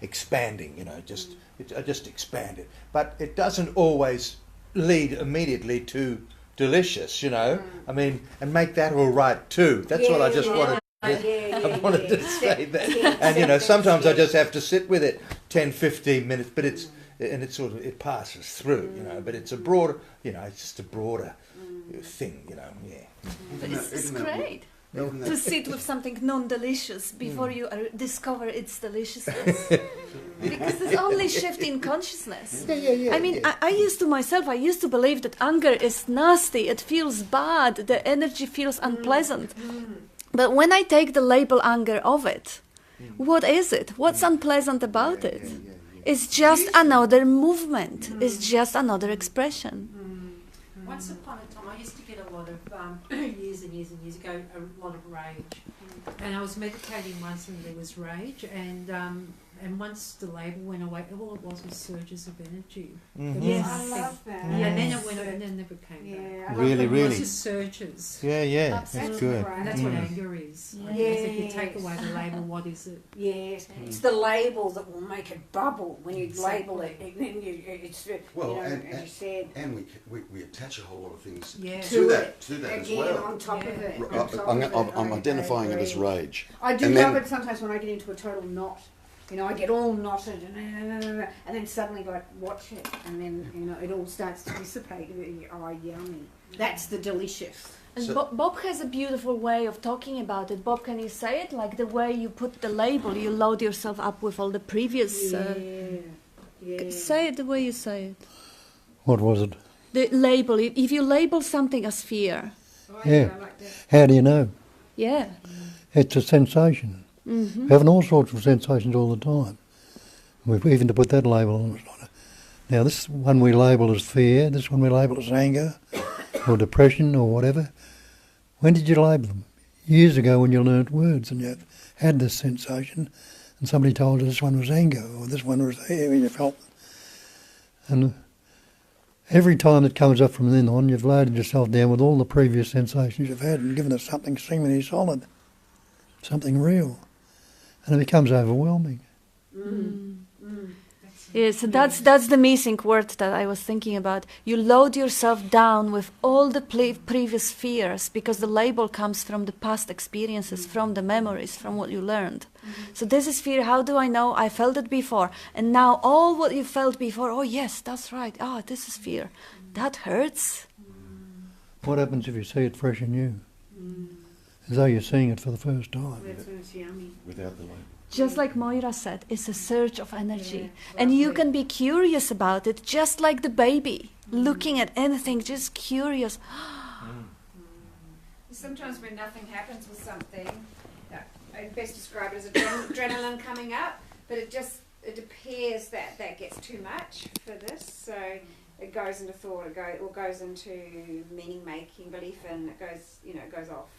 Speaker 1: expanding, you know, I just expand it. But it doesn't always lead immediately to delicious, you know. I mean, and make that all right too. That's what I just wanted. I wanted to say that. And you know, sometimes I just have to sit with it 10, 15 minutes, but it sort of, it passes through, you know, but it's a broader, you know, it's just a broader thing, you know,
Speaker 4: But it's great
Speaker 3: Even
Speaker 4: to
Speaker 3: that,
Speaker 4: sit with something non-delicious before you discover its deliciousness. Because it's only shift in consciousness. I mean, I used to believe that anger is nasty, it feels bad, the energy feels unpleasant. But when I take the label anger of it, what is it? What's unpleasant about it? It's just another movement. It's just another expression.
Speaker 5: Once upon a time, I used to get a lot of, years and years and years ago, a lot of rage. And I was meditating once and there was rage, and once the label went away, all it was surges of energy. There was
Speaker 2: Yes, I
Speaker 5: nothing.
Speaker 2: love that.
Speaker 5: Yeah, and then it went, and then never came back.
Speaker 2: Yeah, I love
Speaker 1: Really,
Speaker 2: that.
Speaker 5: It
Speaker 1: really.
Speaker 5: was just surges.
Speaker 1: yeah,
Speaker 4: Absolutely.
Speaker 1: that's good.
Speaker 2: Right.
Speaker 5: And that's what anger is.
Speaker 4: Yeah.
Speaker 5: Like, if you take away the label, what is it?
Speaker 2: Yes, it's the label that will make it bubble when you label it. And then it's,
Speaker 3: well,
Speaker 2: you know,
Speaker 3: and,
Speaker 2: as you said,
Speaker 3: and we attach a whole lot of things
Speaker 5: Yeah.
Speaker 3: to that as
Speaker 2: again
Speaker 3: well.
Speaker 2: on top of it.
Speaker 5: Yeah.
Speaker 2: on top of it,
Speaker 3: I'm
Speaker 2: I
Speaker 3: identifying it
Speaker 2: agree.
Speaker 3: as rage.
Speaker 2: I do
Speaker 3: And
Speaker 2: love
Speaker 3: then-
Speaker 2: it sometimes when I get into a total knot. You know, I get all knotted and then suddenly go watch it, and then you know it all starts to dissipate. Oh, yummy! That's the delicious.
Speaker 4: And
Speaker 3: So-
Speaker 4: Bob has a beautiful way of talking about it. Bob, can you say it? Like the way you put the label, you load yourself up with all the previous...
Speaker 2: Yeah.
Speaker 4: Say it the way you say it.
Speaker 8: What was it?
Speaker 4: The label, if you label something as fear,
Speaker 2: Oh,
Speaker 8: Yeah.
Speaker 2: I like that.
Speaker 8: How do you know?
Speaker 4: yeah.
Speaker 8: It's a sensation.
Speaker 4: Mm-hmm.
Speaker 8: We're having all sorts of sensations all the time. We've even to put that label on it. Now, this one we label as fear, this one we label as anger, or depression, or whatever. When did you label them? Years ago when you learnt words and you had this sensation and somebody told you this one was anger or this one was there and you felt. And every time it comes up from then on, you've loaded yourself down with all the previous sensations you've had and given it something seemingly solid, something real. And it becomes overwhelming.
Speaker 4: Yeah, so that's the missing word that I was thinking about. You load yourself down with all the previous fears because the label comes from the past experiences, from the memories, from what you learned. So this is fear. How do I know? I felt it before. And now all what you felt before, oh yes, that's right. Ah, this is fear. That hurts.
Speaker 8: What happens if you see it fresh and new? As though you're seeing it for the first time.
Speaker 2: That's when it's yummy.
Speaker 3: Without the label.
Speaker 4: Just like Moira said, it's a surge of energy. And you can be curious about it, just like the baby, looking at anything, just curious.
Speaker 7: Sometimes when nothing happens with something, I'd best describe it as adrenaline coming up, but it appears that gets too much for this. So it goes into thought, it goes into meaning making, belief, and it goes off.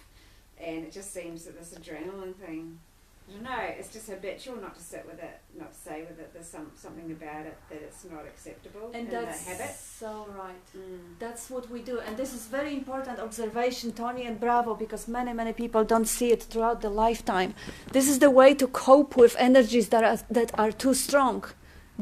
Speaker 7: And it just seems that this adrenaline thing, I don't know, it's just habitual not to sit with it, not to stay with it. There's something about it that it's not acceptable
Speaker 4: And
Speaker 7: in
Speaker 4: that's
Speaker 7: the habit.
Speaker 4: so right. That's what we do. And this is very important observation, Tony, and bravo, because many, many people don't see it throughout the lifetime. This is the way to cope with energies that are too strong.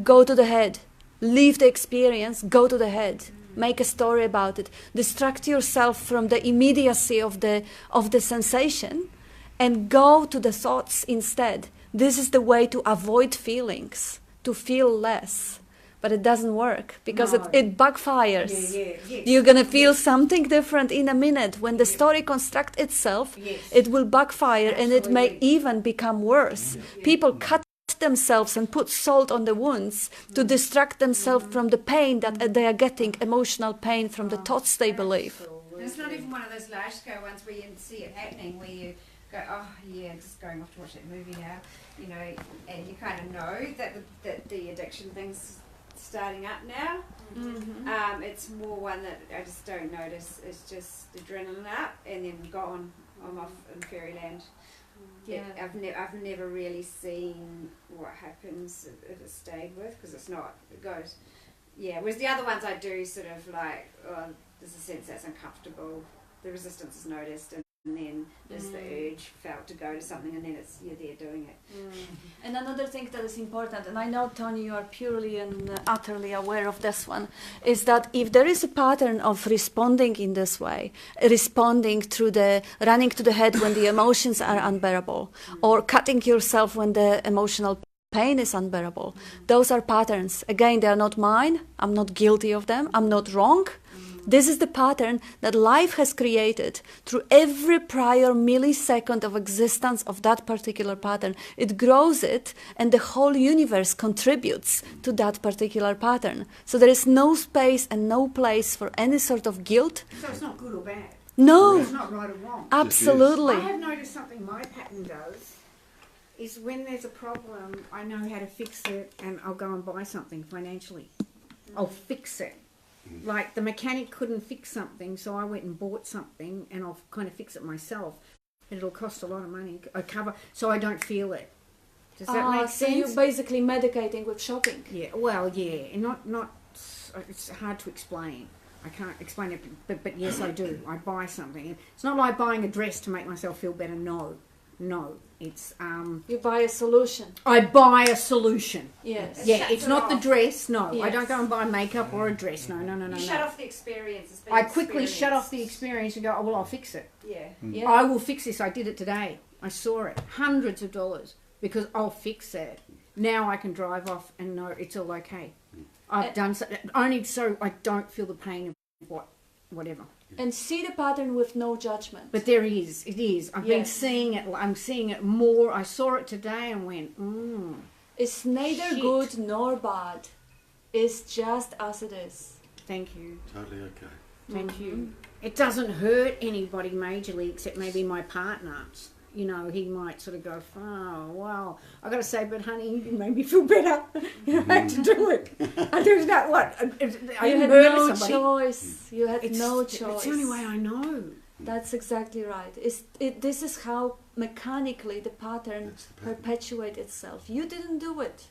Speaker 4: Go to the head. Leave the experience, go to the head. Make a story about it. Distract yourself from the immediacy of the sensation and go to the thoughts instead. This is the way to avoid feelings, to feel less. But it doesn't work because it backfires.
Speaker 2: Yes.
Speaker 4: You're going to feel something different in a minute. When the story constructs itself, it will backfire and it may even become worse. People cut themselves and put salt on the wounds to distract themselves from the pain that they are getting, emotional pain from the thoughts they believe.
Speaker 7: And it's not even one of those large scale ones where you see it happening, where you go, oh yeah, just going off to watch that movie now, and you kind of know that the addiction thing's starting up now. It's more one that I just don't notice. It's just adrenaline up and then gone. I'm off in fairyland. Yeah, I've never really seen what happens if it's stayed with, because it's not. It goes. Yeah, whereas the other ones I do sort of like, there's a sense that's uncomfortable. The resistance is noticed, and then there's the urge felt to go to something, and then you're there doing it.
Speaker 4: And another thing that is important, and I know, Tony, you are purely and utterly aware of this one, is that if there is a pattern of responding in this way, responding through the running to the head when the emotions are unbearable, or cutting yourself when the emotional pain is unbearable, those are patterns. Again, they are not mine. I'm not guilty of them. I'm not wrong. This is the pattern that life has created through every prior millisecond of existence of that particular pattern. It grows it, and the whole universe contributes to that particular pattern. So there is no space and no place for any sort of guilt.
Speaker 2: So it's not good or bad.
Speaker 4: No.
Speaker 2: It's not right or wrong.
Speaker 4: Absolutely.
Speaker 2: I have noticed something my pattern does is when there's a problem, I know how to fix it, and I'll go and buy something financially. I'll fix it. Like the mechanic couldn't fix something, so I went and bought something, and I'll kind of fix it myself. And it'll cost a lot of money. I cover, so I don't feel it. Does that make sense?
Speaker 4: So you're basically medicating with shopping.
Speaker 2: Yeah. Well, yeah. And not. It's hard to explain. I can't explain it, but yes, I do. I buy something. It's not like buying a dress to make myself feel better. No. It's
Speaker 4: You buy a solution.
Speaker 2: I buy a solution.
Speaker 4: Yes.
Speaker 2: Yeah, it's not the dress. No,
Speaker 4: Yes.
Speaker 2: I don't go and buy makeup or a dress. No.
Speaker 7: You shut off the experience.
Speaker 2: I quickly shut off the experience and go, oh, well, I'll fix it.
Speaker 7: Yeah.
Speaker 2: I will fix this. I did it today. I saw it. Hundreds of dollars because I'll fix it. Now I can drive off and know it's all okay. I've done so, only so I don't feel the pain of whatever.
Speaker 4: And see the pattern with no judgment.
Speaker 2: But there is. It is. I've been seeing it. I'm seeing it more. I saw it today and went,
Speaker 4: It's neither good nor bad. It's just as it is.
Speaker 2: Thank you.
Speaker 3: Totally okay.
Speaker 2: Thank you. It doesn't hurt anybody majorly except maybe my partner. You know, he might sort of go, oh, wow. I got to say, but honey, you made me feel better. I had to do it. There's not I
Speaker 4: you had
Speaker 2: murdered
Speaker 4: no
Speaker 2: somebody.
Speaker 4: choice. You had no choice.
Speaker 2: It's the only way I know.
Speaker 4: That's exactly right. This is how mechanically the pattern
Speaker 3: That's the pattern.
Speaker 4: perpetuates itself. You didn't do it.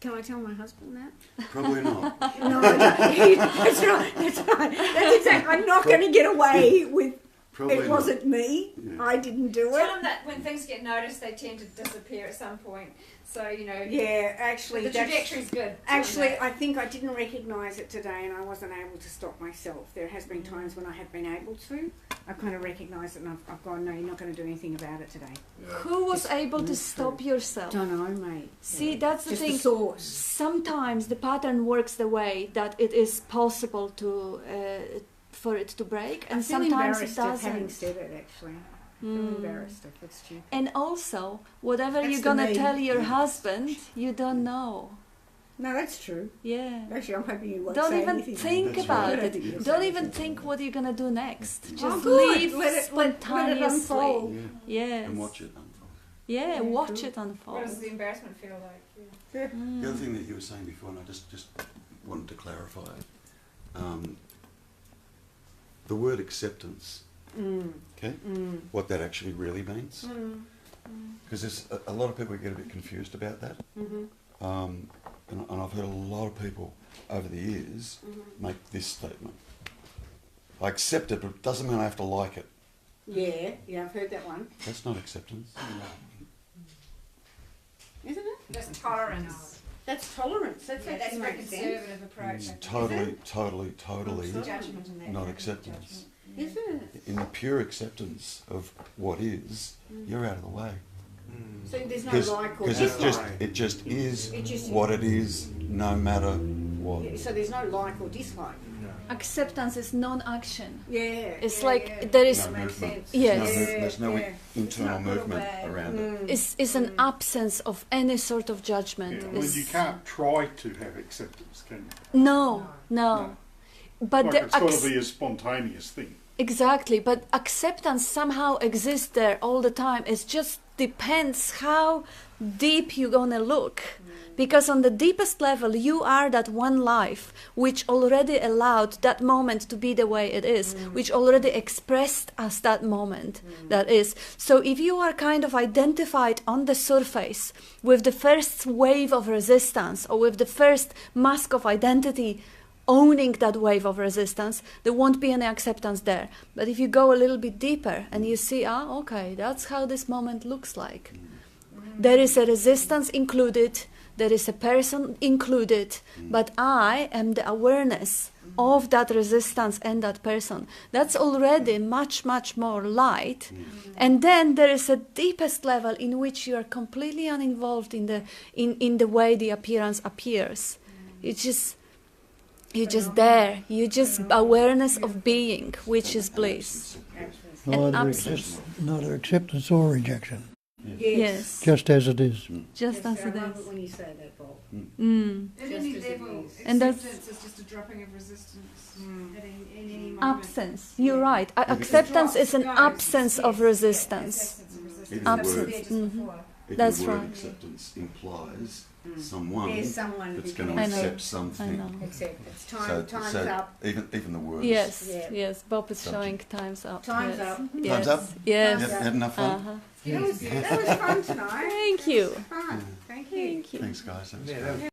Speaker 2: Can I tell my husband that?
Speaker 3: Probably not.
Speaker 2: No, I don't. That's right. That's right. That's exactly. I'm not going to get away with.
Speaker 3: Probably
Speaker 2: It wasn't me.
Speaker 3: Yeah.
Speaker 2: I didn't do
Speaker 7: Tell
Speaker 2: it.
Speaker 7: them that when things get noticed, they tend to disappear at some point. So, you know,
Speaker 2: Yeah, actually,
Speaker 7: the
Speaker 2: that's-
Speaker 7: trajectory's good.
Speaker 2: Actually, I think I didn't recognise it today, and I wasn't able to stop myself. There has been times when I have been able to. I kind of recognised it, and I've gone, no, you're not going to do anything about it today.
Speaker 4: Who was
Speaker 2: Just
Speaker 4: able to
Speaker 2: move
Speaker 4: stop
Speaker 2: through.
Speaker 4: yourself?
Speaker 2: Don't know, mate.
Speaker 4: See, that's the
Speaker 2: Just
Speaker 4: thing.
Speaker 2: the source.
Speaker 4: Sometimes the pattern works the way that it is possible to for it to break, and
Speaker 2: I feel
Speaker 4: sometimes it
Speaker 2: embarrassed of having
Speaker 4: doesn't.
Speaker 2: said it, actually. I feel
Speaker 4: Mm.
Speaker 2: embarrassed if it's stupid.
Speaker 4: And also, whatever
Speaker 2: That's
Speaker 4: you're
Speaker 2: the
Speaker 4: gonna
Speaker 2: me.
Speaker 4: tell your husband, you don't know.
Speaker 2: No, that's true.
Speaker 4: Yeah.
Speaker 2: Actually, I'm hoping you won't
Speaker 4: Don't
Speaker 2: say
Speaker 4: even
Speaker 2: anything.
Speaker 4: think
Speaker 3: That's
Speaker 4: about
Speaker 3: right.
Speaker 2: I don't think
Speaker 4: it.
Speaker 2: you'll
Speaker 4: Don't
Speaker 2: say
Speaker 4: even
Speaker 2: anything.
Speaker 4: think what you're gonna do next.
Speaker 2: Oh,
Speaker 4: Just
Speaker 2: good.
Speaker 4: leave
Speaker 2: Let it
Speaker 4: spontaneously.
Speaker 2: unfold.
Speaker 3: Yeah.
Speaker 4: Yes.
Speaker 3: And watch it unfold.
Speaker 4: Yeah,
Speaker 2: Yeah,
Speaker 4: watch
Speaker 2: cool.
Speaker 4: it unfold.
Speaker 7: What does the embarrassment feel like? Yeah.
Speaker 4: Mm.
Speaker 3: The other thing that you were saying before, and I just wanted to clarify, the word acceptance,
Speaker 2: Mm.
Speaker 3: okay,
Speaker 2: Mm.
Speaker 3: what that actually really means.
Speaker 2: Mm.
Speaker 3: Because there's a lot of people get a bit confused about that.
Speaker 2: Mhm.
Speaker 3: And I've heard a lot of people over the years
Speaker 2: Mhm.
Speaker 3: make this statement. I accept it, but it doesn't mean I have to like it.
Speaker 2: Yeah, I've heard that one.
Speaker 3: That's not acceptance.
Speaker 2: Isn't it?
Speaker 7: That's tolerance.
Speaker 2: That's tolerance. That's
Speaker 7: Yeah, that's a
Speaker 2: actually
Speaker 7: very
Speaker 2: makes sense.
Speaker 7: conservative approach.
Speaker 3: It's
Speaker 7: I think.
Speaker 3: totally
Speaker 7: Judgment in that.
Speaker 3: not
Speaker 7: kind of
Speaker 3: acceptance.
Speaker 2: Isn't it?
Speaker 3: In the pure acceptance of what is, you're out of the way.
Speaker 2: So there's no
Speaker 3: Because
Speaker 2: like or
Speaker 3: it
Speaker 2: dislike.
Speaker 3: just is
Speaker 2: It just-
Speaker 3: what it is, no matter what.
Speaker 2: Yeah, so there's no like or dislike.
Speaker 4: Acceptance is non-action.
Speaker 2: Yeah.
Speaker 4: It's
Speaker 2: yeah,
Speaker 4: like
Speaker 2: yeah.
Speaker 4: there is
Speaker 3: No
Speaker 2: makes
Speaker 3: movement.
Speaker 2: sense.
Speaker 4: Yes.
Speaker 3: There's no
Speaker 2: Yeah.
Speaker 3: internal
Speaker 7: It's not good or
Speaker 3: movement
Speaker 7: bad.
Speaker 3: around it.
Speaker 4: is an absence of any sort of judgment.
Speaker 6: Yeah, I mean,
Speaker 4: Is-
Speaker 6: you can't try to have acceptance, can you?
Speaker 4: No.
Speaker 6: No.
Speaker 4: But
Speaker 6: Like
Speaker 4: the
Speaker 6: it's got to be a spontaneous thing.
Speaker 4: exactly. But acceptance somehow exists there all the time. It just depends how deep you're gonna look. Because on the deepest level, you are that one life which already allowed that moment to be the way it is, which already expressed as that moment that is. So if you are kind of identified on the surface with the first wave of resistance or with the first mask of identity owning that wave of resistance, there won't be any acceptance there. But if you go a little bit deeper and you see, okay, that's how this moment looks like. There is a resistance included, there is a person included, but I am the awareness of that resistance and that person. That's already much, much more light. And then there is a deepest level in which you are completely uninvolved in the way the appearance appears. You're just there. You're just awareness of being, which is bliss. And absence.
Speaker 8: Neither acceptance or rejection,
Speaker 4: Yes.
Speaker 8: just as it is.
Speaker 4: Just
Speaker 2: Yes,
Speaker 4: as
Speaker 2: I
Speaker 4: it
Speaker 2: love it
Speaker 4: is.
Speaker 2: when you say that, Bob.
Speaker 4: Mm.
Speaker 7: At
Speaker 2: Just
Speaker 7: any
Speaker 2: as it
Speaker 7: level,
Speaker 2: is.
Speaker 4: And that's-
Speaker 7: acceptance is just a dropping of resistance
Speaker 2: Mm.
Speaker 7: at any moment.
Speaker 4: Absence. You're right. Acceptance is an absence of resistance.
Speaker 3: Even
Speaker 4: Absence. That's
Speaker 3: the word
Speaker 4: right.
Speaker 3: acceptance implies someone
Speaker 2: There's someone
Speaker 3: that's
Speaker 2: who
Speaker 3: going
Speaker 2: can
Speaker 3: to
Speaker 4: I know.
Speaker 3: accept
Speaker 4: I
Speaker 3: something.
Speaker 4: know.
Speaker 2: accept. It's
Speaker 3: So,
Speaker 2: time's
Speaker 3: so
Speaker 2: up.
Speaker 3: even the words.
Speaker 4: Yes,
Speaker 2: Yeah.
Speaker 4: yes. Bob is
Speaker 3: Subject.
Speaker 4: showing times up.
Speaker 2: Time's
Speaker 4: yes.
Speaker 2: up.
Speaker 4: Yes.
Speaker 3: Time's up?
Speaker 4: Yes.
Speaker 3: You had enough fun?
Speaker 4: Uh-huh.
Speaker 2: That was fun tonight.
Speaker 4: Thank you.
Speaker 2: Fun. Thank you.
Speaker 4: Thank you.
Speaker 3: Thanks, guys. That was
Speaker 1: Yeah,
Speaker 3: great.
Speaker 1: that was